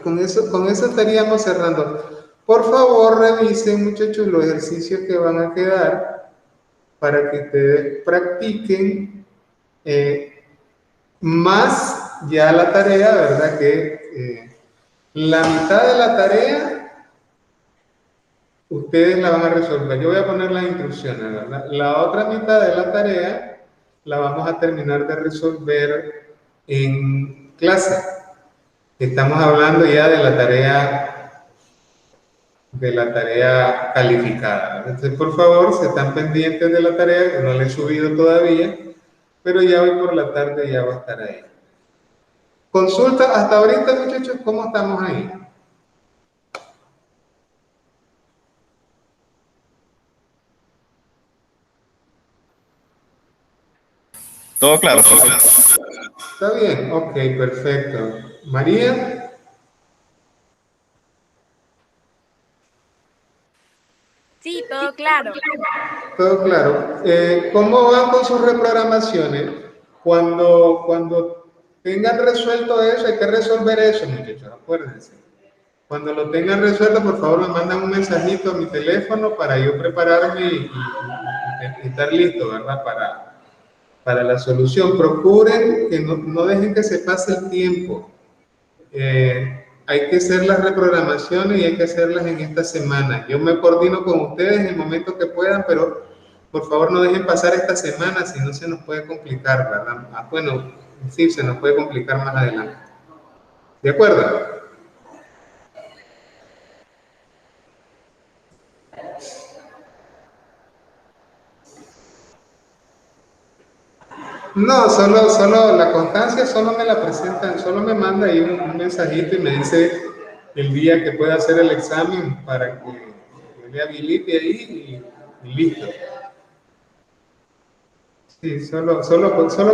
Con eso estaríamos cerrando. Por favor, revisen, muchachos, los ejercicios que van a quedar para que ustedes practiquen más ya la tarea, ¿verdad? Que la mitad de la tarea ustedes la van a resolver. Yo voy a poner las instrucciones, ¿verdad? La otra mitad de la tarea la vamos a terminar de resolver en clase. Estamos hablando ya de la tarea de la tarea calificada. Entonces, por favor, si están pendientes de la tarea, que no la he subido todavía, pero ya hoy por la tarde ya va a estar ahí. Consulta hasta ahorita, muchachos, ¿cómo estamos ahí? Todo claro, profe. ¿Está bien? Ok, perfecto. María, Sí, todo claro. todo claro. ¿Cómo van con sus reprogramaciones? Cuando tengan resuelto eso, hay que resolver eso, muchachos, acuérdense. Cuando lo tengan resuelto, por favor, me mandan un mensajito a mi teléfono para yo prepararme y estar listo, ¿verdad? Para la solución. Procuren que no dejen que se pase el tiempo. Hay que hacer las reprogramaciones y hay que hacerlas en esta semana. Yo me coordino con ustedes en el momento que puedan, pero por favor no dejen pasar esta semana, si no se nos puede complicar, ¿verdad? Bueno, sí, se nos puede complicar más adelante. ¿De acuerdo? No, solo la constancia solo me la presentan, solo me manda ahí un mensajito y me dice el día que pueda hacer el examen para que yo le habilite ahí y listo. Sí, solo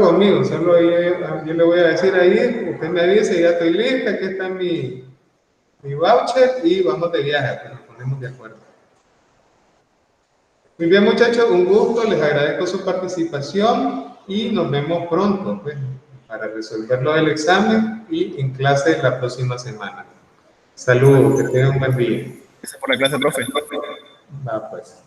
conmigo, yo le voy a decir ahí, usted me avisa, ya estoy lista, aquí está mi voucher y vamos de viaje, pues nos ponemos de acuerdo. Muy bien, muchachos, un gusto, les agradezco su participación y nos vemos pronto, pues, para resolver lo del examen y en clase la próxima semana. Saludos, que tengan un buen día. Gracias por la clase, profe. Va, pues.